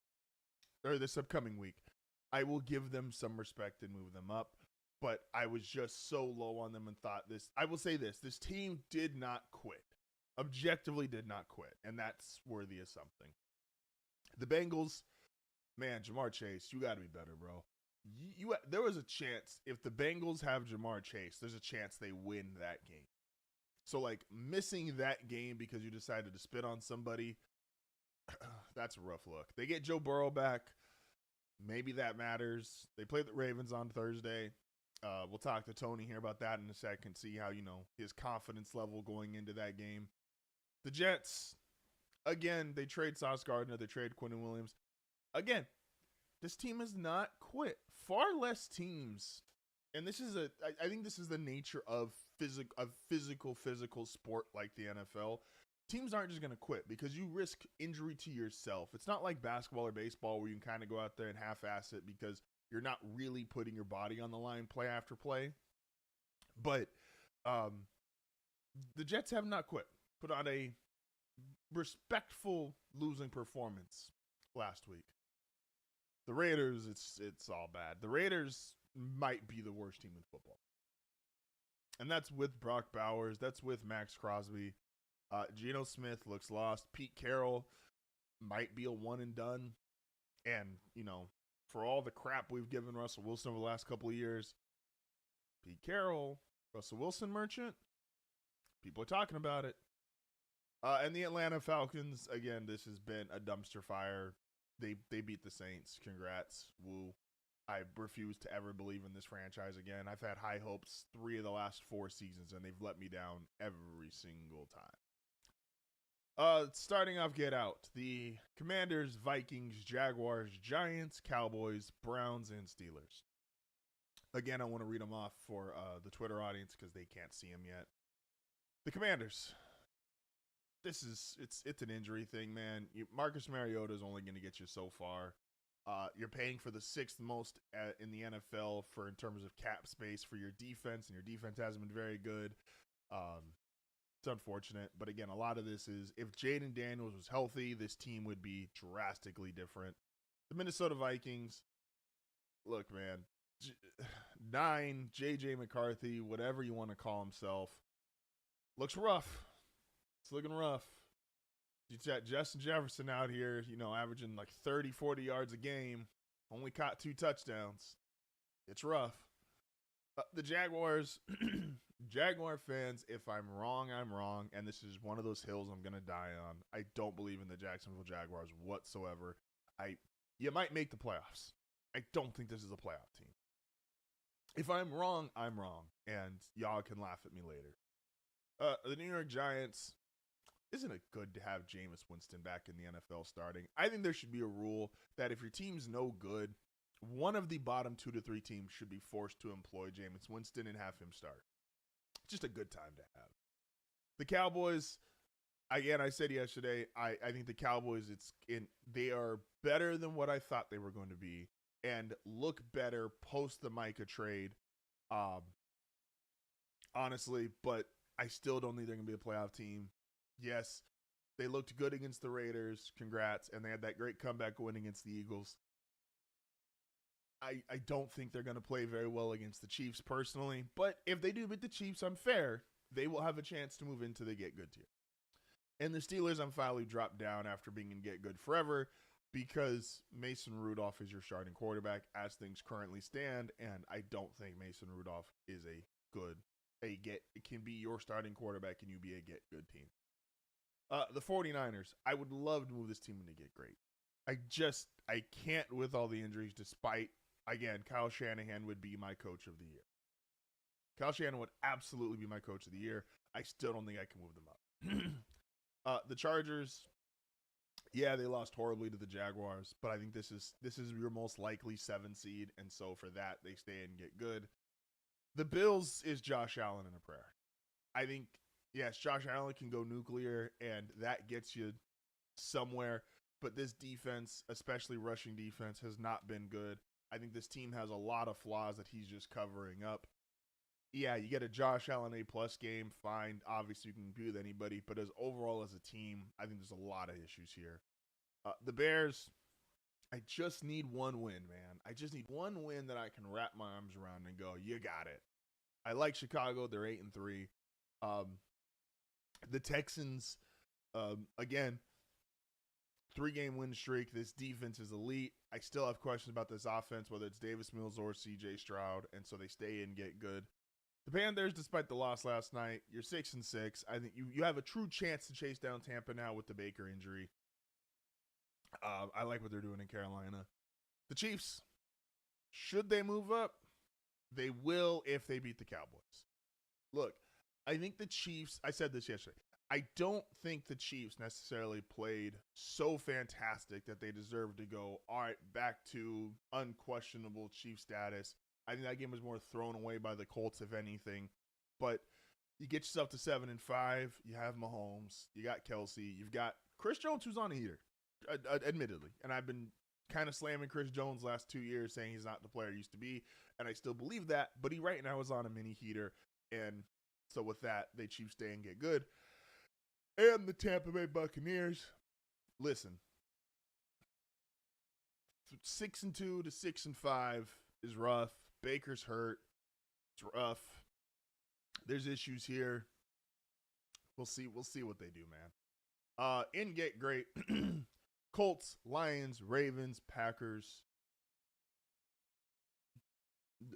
or this upcoming week, I will give them some respect and move them up. But I was just so low on them and thought this. I will say this team did not quit. Objectively did not quit, and that's worthy of something. The Bengals, man, Jamar Chase, you got to be better, bro. There was a chance, if the Bengals have Jamar Chase, there's a chance they win that game. So, like, missing that game because you decided to spit on somebody, that's a rough look. They get Joe Burrow back. Maybe that matters. They play the Ravens on Thursday. We'll talk to Tony here about that in a second, see how, his confidence level going into that game. The Jets, again, they trade Sauce Gardner. They trade Quentin Williams. Again, this team has not quit. Far less teams, and this is I think this is the nature of physical sport like the NFL. Teams aren't just going to quit because you risk injury to yourself. It's not like basketball or baseball where you can kind of go out there and half-ass it because you're not really putting your body on the line play after play. But the Jets have not quit. Put on a respectful losing performance last week. The Raiders, it's all bad. The Raiders might be the worst team in football. And that's with Brock Bowers. That's with Max Crosby. Geno Smith looks lost. Pete Carroll might be a one and done. And, for all the crap we've given Russell Wilson over the last couple of years, Pete Carroll, Russell Wilson merchant, people are talking about it. And the Atlanta Falcons, again, this has been a dumpster fire. They beat the Saints. Congrats. Woo. I refuse to ever believe in this franchise again. I've had high hopes 3 of the last 4 seasons, and they've let me down every single time. Starting off, get out. The Commanders, Vikings, Jaguars, Giants, Cowboys, Browns, and Steelers. Again, I want to read them off for the Twitter audience because they can't see them yet. The Commanders. It's an injury thing, man. Marcus Mariota is only going to get you so far. You're paying for the 6th most in the NFL in terms of cap space for your defense, and your defense hasn't been very good. It's unfortunate, but again, a lot of this is if Jaden Daniels was healthy, this team would be drastically different. The Minnesota Vikings, look, man, 9, J.J. McCarthy, whatever you want to call himself, looks rough. It's looking rough. You got Justin Jefferson out here, averaging like 30, 40 yards a game, only caught 2 touchdowns. It's rough. The Jaguars, Jaguar fans, if I'm wrong, I'm wrong, and this is one of those hills I'm going to die on. I don't believe in the Jacksonville Jaguars whatsoever. You might make the playoffs. I don't think this is a playoff team. If I'm wrong, I'm wrong, and y'all can laugh at me later. The New York Giants, isn't it good to have Jameis Winston back in the NFL starting? I think there should be a rule that if your team's no good, one of the bottom 2 to 3 teams should be forced to employ Jameis Winston and have him start. Just a good time to have. The Cowboys, again, I said yesterday, I think the Cowboys, they are better than what I thought they were going to be and look better post the Micah trade. Honestly, but I still don't think they're going to be a playoff team. Yes, they looked good against the Raiders. Congrats. And they had that great comeback win against the Eagles. I don't think they're going to play very well against the Chiefs personally. But if they do beat the Chiefs, I'm fair. They will have a chance to move into the get good tier. And the Steelers, I'm finally dropped down after being in get good forever because Mason Rudolph is your starting quarterback as things currently stand. And I don't think Mason Rudolph is it can be your starting quarterback and you be a get good team. The 49ers, I would love to move this team into get great. I can't with all the injuries, despite, again, Kyle Shanahan would be my coach of the year. Kyle Shanahan would absolutely be my coach of the year. I still don't think I can move them up. The Chargers, yeah, they lost horribly to the Jaguars, but I think this is your most likely 7 seed, and so for that, they stay and get good. The Bills is Josh Allen in a prayer. I think, yes, Josh Allen can go nuclear, and that gets you somewhere. But this defense, especially rushing defense, has not been good. I think this team has a lot of flaws that he's just covering up. Yeah, you get a Josh Allen A+ game, fine. Obviously, you can compete with anybody. But overall as a team, I think there's a lot of issues here. The Bears, I just need one win, man. I just need one win that I can wrap my arms around and go, you got it. I like Chicago. They're 8-3. The Texans, again, 3-game win streak. This defense is elite. I still have questions about this offense, whether it's Davis Mills or CJ Stroud, and so they stay and get good. The Panthers, despite the loss last night, you're 6-6. I think you have a true chance to chase down Tampa now with the Baker injury. I like what they're doing in Carolina. The Chiefs, should they move up? They will if they beat the Cowboys. Look, I think the Chiefs, I said this yesterday, I don't think the Chiefs necessarily played so fantastic that they deserve to go, all right, back to unquestionable Chief status. I think that game was more thrown away by the Colts, if anything. But you get yourself to 7-5. You have Mahomes. You got Kelsey. You've got Chris Jones, who's on a heater, admittedly. And I've been kind of slamming Chris Jones last 2 years, saying he's not the player he used to be. And I still believe that. But he right now is on a mini heater. And so with that, they Chiefs stay and get good. And the Tampa Bay Buccaneers, listen, 6-2 to 6-5 is rough. Baker's hurt. It's rough. There's issues here. We'll see what they do, man. In get great. Colts, Lions, Ravens, Packers.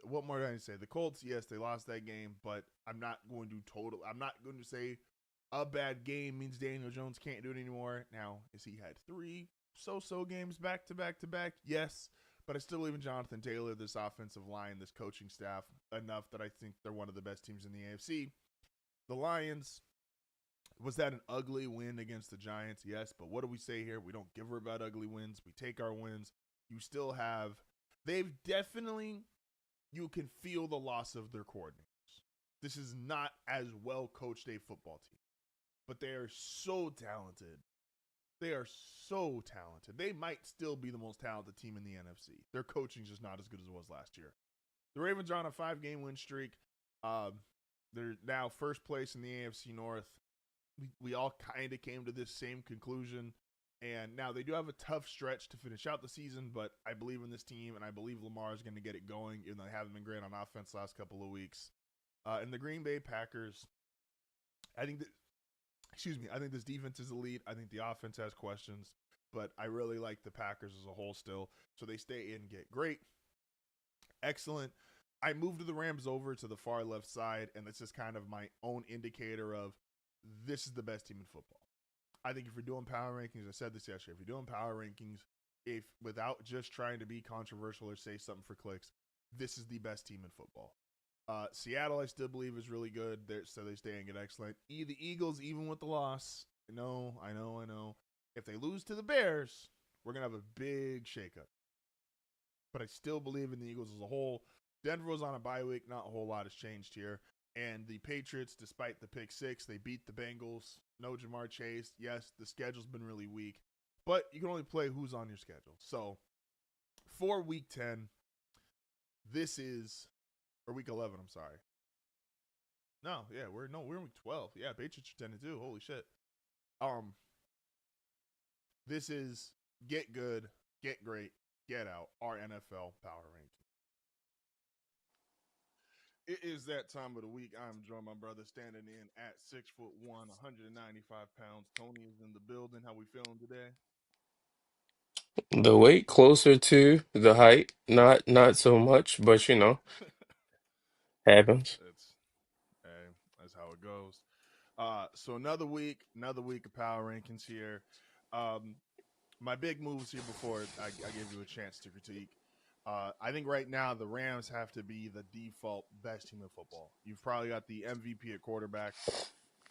What more do I say? The Colts, yes, they lost that game, but I'm not going to say a bad game means Daniel Jones can't do it anymore. Now, has he had 3 so-so games back to back to back? Yes. But I still believe in Jonathan Taylor, this offensive line, this coaching staff, enough that I think they're one of the best teams in the AFC. The Lions, was that an ugly win against the Giants? Yes, but what do we say here? We don't give her about ugly wins. We take our wins. You still have, they've definitely, you can feel the loss of their coordinators. This is not as well coached a football team, but they are so talented. They are so talented. They might still be the most talented team in the NFC. Their coaching is just not as good as it was last year. The Ravens are on a 5-game win streak. They're now first place in the AFC North. We all kind of came to this same conclusion. And now they do have a tough stretch to finish out the season, but I believe in this team, and I believe Lamar is going to get it going, even though they haven't been great on offense the last couple of weeks. And the Green Bay Packers, I think this defense is elite. I think the offense has questions, but I really like the Packers as a whole still. So they stay in, get great. Excellent. I moved the Rams over to the far left side, and this is kind of my own indicator of this is the best team in football. I think if you're doing power rankings, I said this yesterday, if you're doing power rankings, if without just trying to be controversial or say something for clicks, this is the best team in football. Seattle, I still believe, is really good, so they stay and get excellent. The Eagles, even with the loss, I know. If they lose to the Bears, we're going to have a big shakeup. But I still believe in the Eagles as a whole. Denver was on a bye week. Not a whole lot has changed here. And the Patriots, despite the pick six, they beat the Bengals. No Jamar Chase. Yes, the schedule's been really weak. But you can only play who's on your schedule. So, for Week 10, or Week 11, I'm sorry. No, yeah, we're in Week 12. Yeah, Patriots are 10-2. Holy shit. This is get good, get great, get out, our NFL power ranking. It is that time of the week. I'm joined by my brother standing in at 6'1", 195 pounds. Tony is in the building. How we feeling today? The weight closer to the height, not so much, but happens. That's how it goes. So another week of power rankings here. My big moves here before I give you a chance to critique. I think right now the Rams have to be the default best team in football. You've probably got the MVP at quarterback,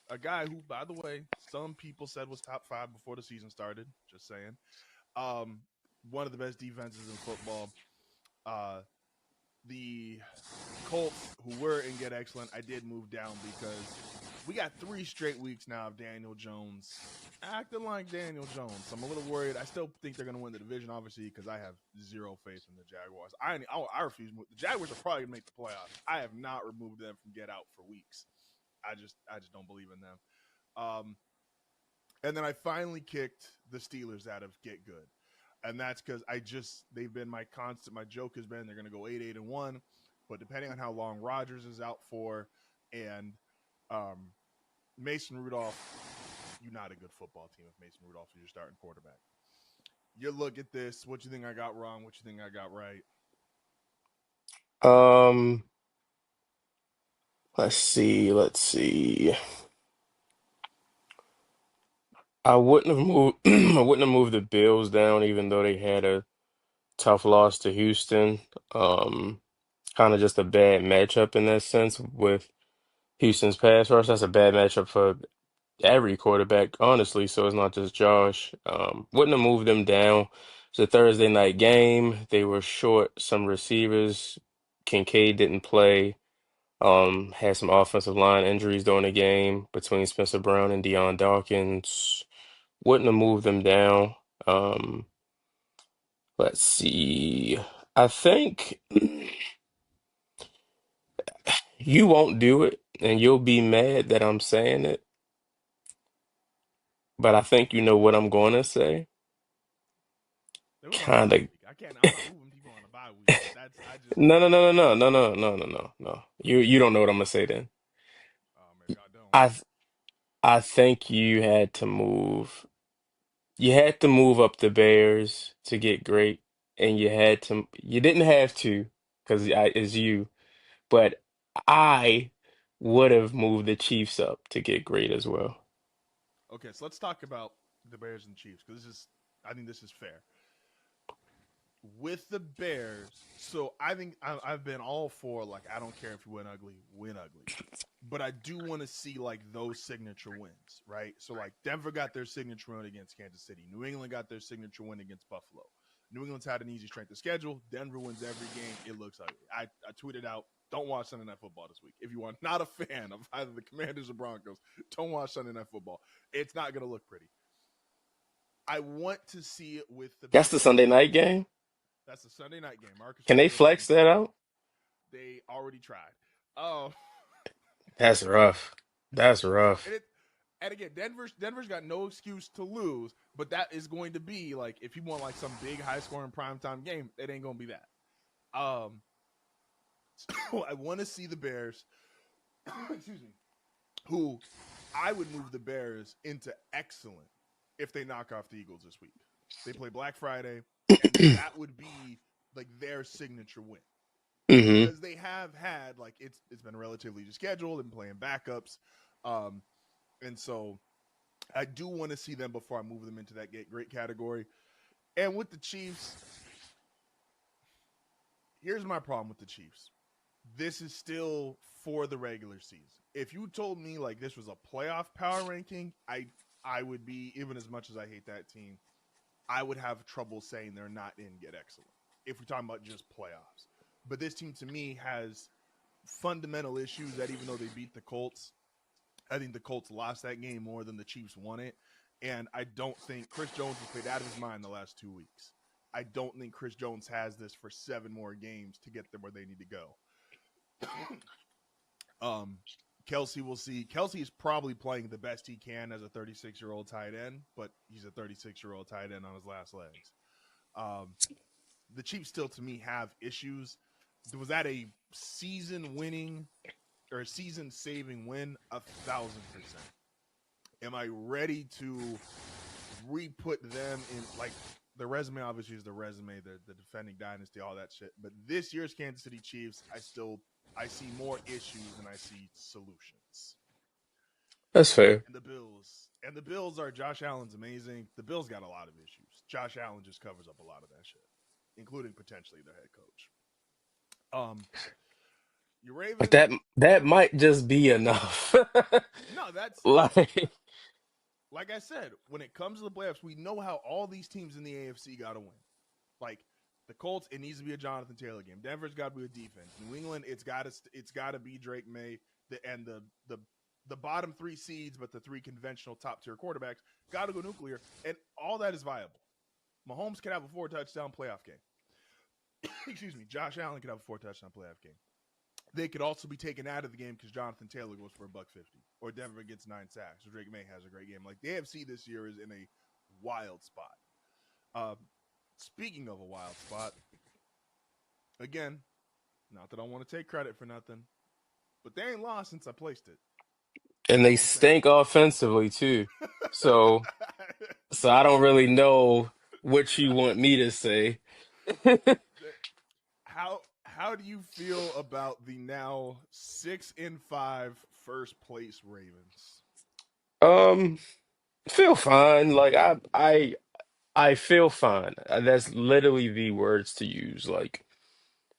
a guy who, by the way, some people said was top 5 before the season started. Just saying. One of the best defenses in football. The Colts, who were and get excellent, I did move down because we got 3 straight weeks now of Daniel Jones acting like Daniel Jones. So I'm a little worried. I still think they're going to win the division, obviously, because I have zero faith in the Jaguars. I refuse to move. The Jaguars are probably going to make the playoffs. I have not removed them from get out for weeks. I just don't believe in them. And then I finally kicked the Steelers out of get good. And that's because they've been my joke has been they're going to go 8-1, but depending on how long Rodgers is out for and Mason Rudolph, you're not a good football team if Mason Rudolph is your starting quarterback. You look at this, what you think I got wrong, what you think I got right? Let's see. I wouldn't have moved I wouldn't have moved the Bills down even though they had a tough loss to Houston. Um, Kind of just a bad matchup in that sense with Houston's pass rush. That's a bad matchup for every quarterback, honestly, so it's not just Josh. Wouldn't have moved them down. It's a Thursday night game. They were short some receivers. Kincaid didn't play. Had some offensive line injuries during the game between Spencer Brown and Deion Dawkins. Wouldn't have moved them down. Um, let's see. I think you won't do it, and you'll be mad that I'm saying it, but I think you know what I'm going to say. They was on a Kind bye of. week. I'm not moving people on a bye week. No, no, no, no, no, no, no, no, no, no, no. You don't know what I'm gonna say then. Maybe I don't. I th- I think you had to move up the Bears to get great, and you didn't have to because it's you, but I would have moved the Chiefs up to get great as well. Okay, so let's talk about the Bears and Chiefs because I think this is fair. with the Bears. So I think I've been all for like I don't care if you win ugly. But I do want to see like those signature wins, right? So like Denver got their signature win against Kansas City. New England got their signature win against Buffalo. New England's had an easy strength of schedule. Denver wins every game. It looks ugly. I tweeted out, don't watch Sunday Night Football this week. If you are not a fan of either the Commanders or Broncos, don't watch Sunday Night Football. It's not going to look pretty. I want to see it with the That's the Sunday Bears. night game. That's the Sunday night game. Marcus Can they Mariota flex against the that Bears. out? They already tried. Oh, That's rough. That's rough. and it, and again, Denver's got no excuse to lose, but that is going to be like if you want like some big high scoring primetime game, it ain't gonna be that. So I want to see the Bears. Excuse me. Who I would move the Bears into excellent if they knock off the Eagles this week. They play Black Friday, and that would be like their signature win Hmm. because they have had like it's been relatively scheduled and playing backups, and so I do want to see them before I move them into that great category. And with the Chiefs, here's my problem with the Chiefs. This is still for the regular season. If you told me like this was a playoff power ranking, I would be, even as much as I hate that team, I would have trouble saying they're not in yet excellent if we're talking about just playoffs. But this team to me has fundamental issues that even though they beat the Colts, I think the Colts lost that game more than the Chiefs won it. And I don't think Chris Jones has played out of his mind the last 2 weeks. I don't think Chris Jones has this for 7 more games to get them where they need to go. Kelsey, we'll see. Kelsey is probably playing the best he can as a 36-year-old tight end, but he's a 36-year-old tight end on his last legs. The Chiefs still, to me, have issues. Was that a season-winning or a season-saving win? 1,000%. Am I ready to re-put them in, like, the resume obviously is the resume, the defending dynasty, all that shit. But this year's Kansas City Chiefs, I see more issues than I see solutions. That's fair. And the Bills are Josh Allen's amazing. The Bills got a lot of issues. Josh Allen just covers up a lot of that shit, including potentially their head coach. Your But Ravens, that might just be enough. no, that's Like, like I said, when it comes to the playoffs, we know how all these teams in the AFC got to win. Like the Colts, it needs to be a Jonathan Taylor game. Denver's got to be a defense. New England, it's got to be Drake May, and the bottom 3 seeds, but the 3 conventional top tier quarterbacks got to go nuclear, and all that is viable. Mahomes could have a 4-touchdown playoff game. Excuse me, Josh Allen could have a 4-touchdown playoff game. They could also be taken out of the game because Jonathan Taylor goes for $150, or Denver gets 9 sacks, or Drake May has a great game. Like the AFC this year is in a wild spot. Speaking of a wild spot, again, not that I want to take credit for nothing, but they ain't lost since I placed it. and You know they what I'm saying? stink offensively too. So, so I don't really know what you want me to say. How do you feel about the now 6-5 first place Ravens? Um, feel fine. Like I feel fine. That's literally the words to use. Like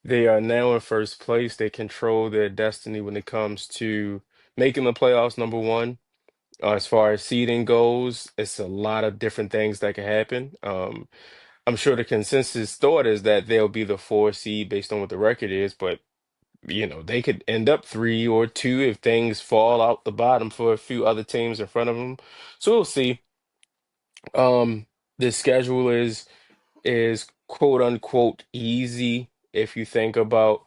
they are now in first place. They control their destiny when it comes to making the playoffs, number one. As far as seeding goes, it's a lot of different things that can happen. I'm sure the consensus thought is that they'll be the 4 seed based on what the record is, but they could end up 3 or 2 if things fall out the bottom for a few other teams in front of them. So we'll see. The schedule is quote unquote easy if you think about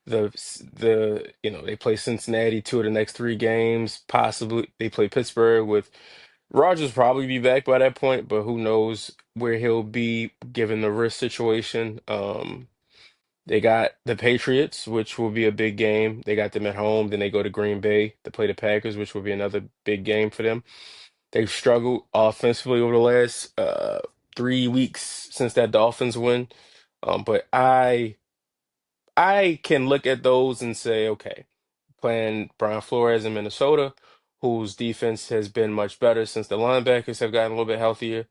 they play Cincinnati 2 of the next 3 games. Possibly they play Pittsburgh with Rogers probably be back by that point, but who knows where he'll be given the wrist situation. They got the Patriots, which will be a big game. They got them at home. Then they go to Green Bay to play the Packers, which will be another big game for them. They've struggled offensively over the last 3 weeks since that Dolphins win. But I can look at those and say, okay, playing Brian Flores in Minnesota, whose defense has been much better since the linebackers have gotten a little bit healthier.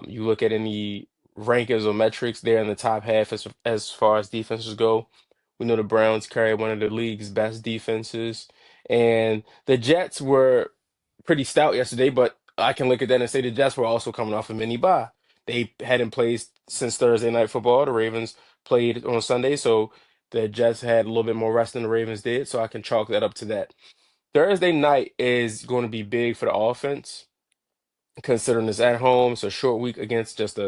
You look at any rankings or metrics, they're in the top half as far as defenses go. We know the Browns carry one of the league's best defenses, and the Jets were pretty stout yesterday. But I can look at that and say the Jets were also coming off a mini bye. They hadn't played since Thursday Night Football. The Ravens played on Sunday, so the Jets had a little bit more rest than the Ravens did. So I can chalk that up to that. Thursday night is going to be big for the offense, considering it's at home. It's a short week against just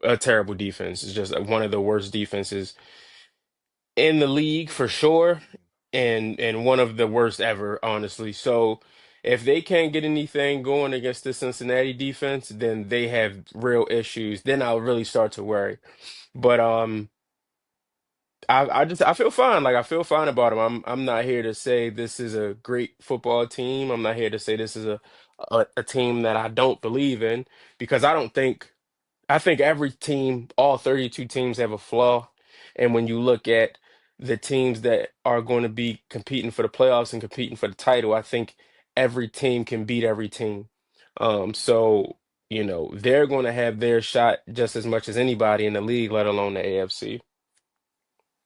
a terrible defense. It's just one of the worst defenses in the league in for the league. sure, and one of the worst ever, honestly. So if they can't get anything going against the Cincinnati defense, then they have real issues. Then I'll really start to worry. But I feel fine. Like I feel fine about them. I'm not here to say this is a great football team. I'm not here to say this is a team that I don't believe in because I think every team, all 32 teams have a flaw. And when you look at the teams that are going to be competing for the playoffs and competing for the title, I think every team can beat every team. So, they're going to have their shot just as much as anybody in the league, let alone the AFC.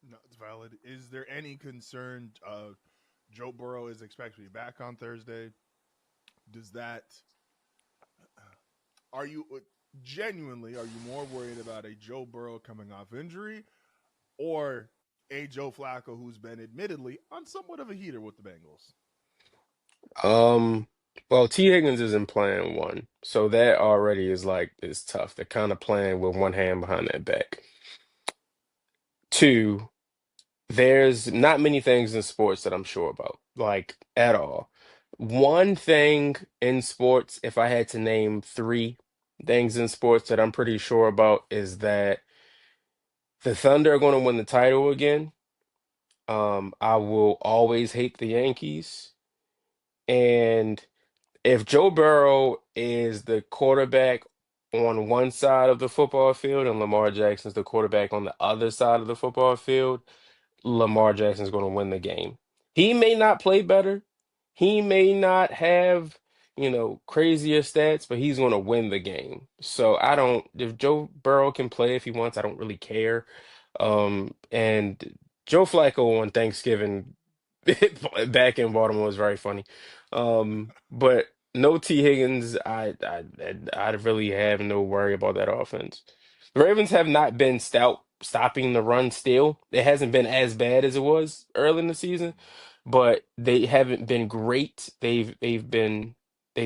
No, it's valid. Is there any concern? Joe Burrow is expected to be back on Thursday. Does that? Are you genuinely? Are you more worried about a Joe Burrow coming off injury, or a Joe Flacco who's been admittedly on somewhat of a heater with the Bengals? Um, well, T. Higgins isn't playing one, so that already is tough. They're kind of playing with one hand behind their back. Two, there's not many things in sports that I'm sure about, like at all. One thing in sports, if I had to name three things in sports that I'm pretty sure about, is that the Thunder are going to win the title again. I will always hate the Yankees. And if Joe Burrow is the quarterback on one side of the football field and Lamar Jackson's the quarterback on the other side of the football field, Lamar Jackson's going to win the game. He may not play better. He may not have, crazier stats, but he's going to win the game. So if Joe Burrow can play if he wants, I don't really care. And Joe Flacco on Thanksgiving back in Baltimore was very funny. But no T. Higgins, I really have no worry about that offense. The Ravens have not been stout stopping the run still. It hasn't been as bad as it was early in the season, but they haven't been great. They've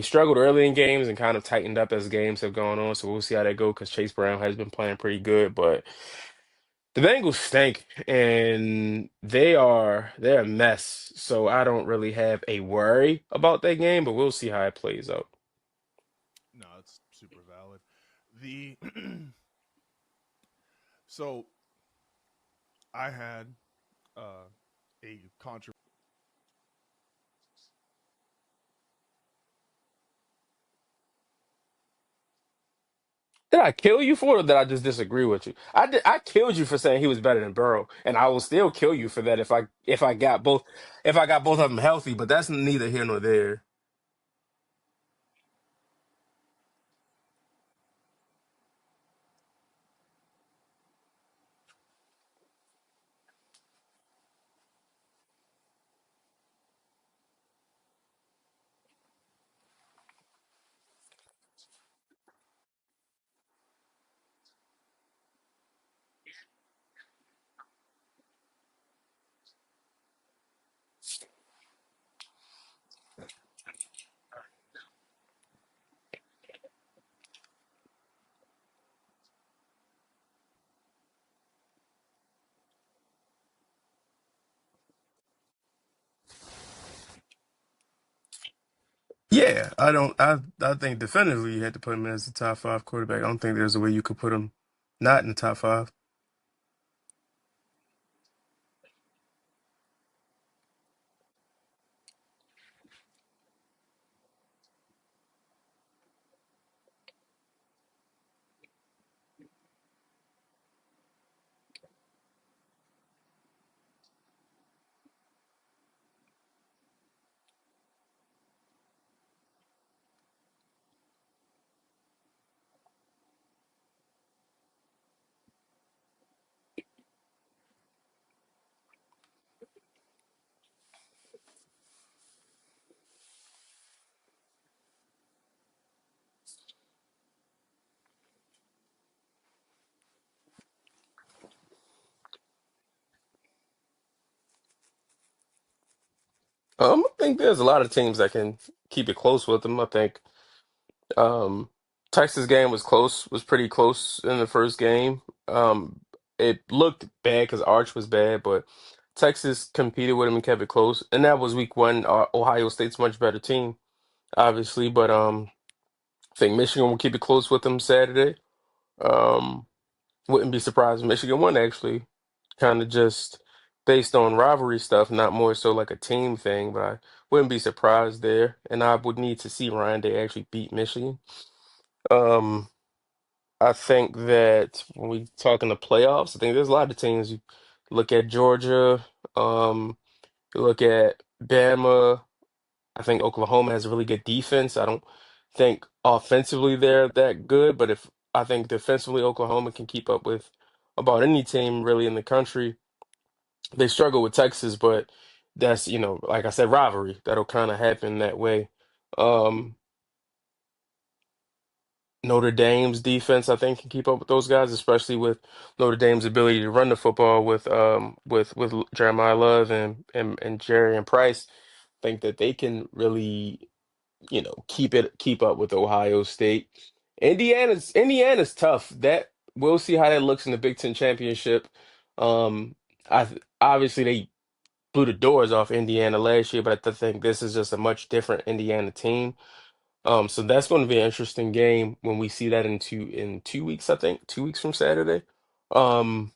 struggled early in games and kind of tightened up as games have gone on. So we'll see how that go because Chase Brown has been playing pretty good, but the Bengals stink and they're a mess. So I don't really have a worry about that game, but we'll see how it plays out. No, it's super valid. The so I had a controversy. Did I kill you for it, or did I just disagree with you? I killed you for saying he was better than Burrow, and I will still kill you for that if I got both of them healthy. But that's neither here nor there. Yeah, I don't. I think definitively you had to put him as the top five quarterback. I don't think there's a way you could put him not in the top five. I think there's a lot of teams that can keep it close with them. I think um, Texas game was close, was pretty close in the first game. It looked bad because Arch was bad, but Texas competed with him and kept it close. And that was week one. Ohio State's much better team, obviously, but I think Michigan will keep it close with them Saturday. Um, wouldn't be surprised if Michigan won actually, kind of just based on rivalry stuff, not more so like a team thing. But I wouldn't be surprised there, and I would need to see Ryan Day actually beat Michigan. Um, I think that when we talk in the playoffs, I think there's a lot of teams. You look at Georgia, you look at Bama. I think Oklahoma has a really good defense. I don't think offensively they're that good, but if I think defensively Oklahoma can keep up with about any team really in the country. They struggle with Texas, but that's, like I said, rivalry. That'll kind of happen that way. Um, Notre Dame's defense, I think, can keep up with those guys, especially with Notre Dame's ability to run the football with Jeremiah Love and Jerry and Price. Think that they can really keep up with Ohio State. Indiana's tough. That we'll see how that looks in the Big Ten championship. Obviously they blew the doors off Indiana last year, but I think this is just a much different Indiana team. So that's going to be an interesting game when we see that in 2 weeks, I think, 2 weeks from Saturday. Um,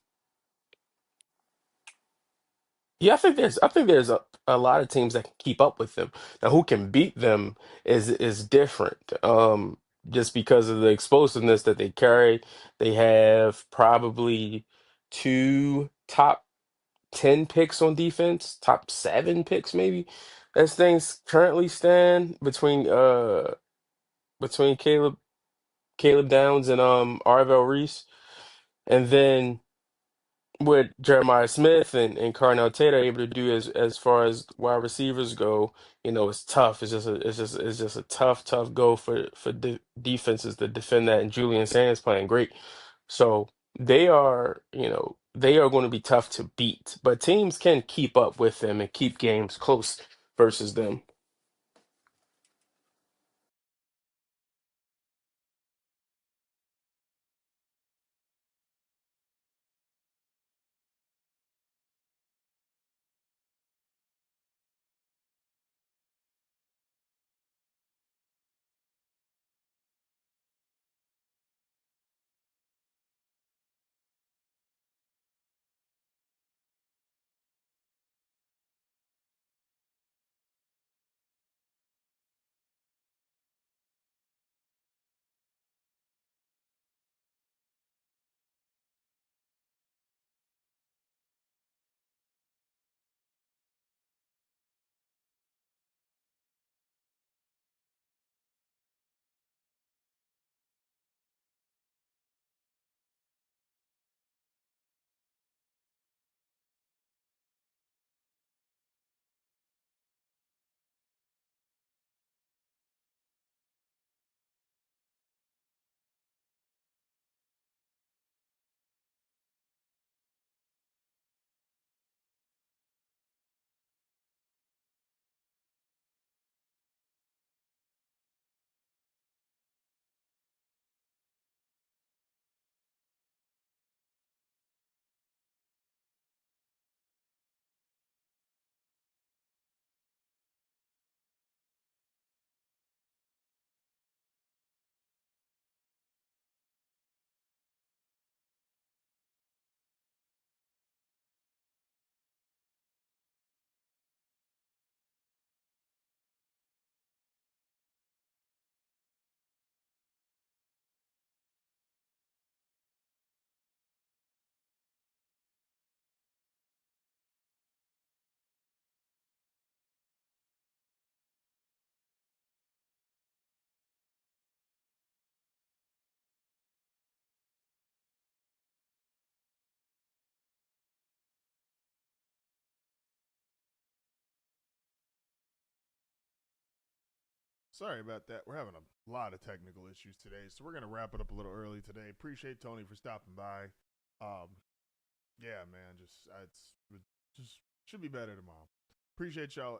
yeah, I think there's a lot of teams that can keep up with them. Now, who can beat them is different. Just because of the explosiveness that they carry, they have probably two top 10 picks on defense, top seven picks maybe, as things currently stand between Caleb Downs and Arvell Reese. And then what Jeremiah Smith and Carnell Tate are able to do as far as wide receivers go, it's tough. It's just a tough go for defenses to defend that. And Julian Sanders playing great, so they are going to be tough to beat. But teams can keep up with them and keep games close versus them. Sorry about that. We're having a lot of technical issues today, so we're gonna wrap it up a little early today. Appreciate Tony for stopping by. Yeah, man, just should be better tomorrow. Appreciate y'all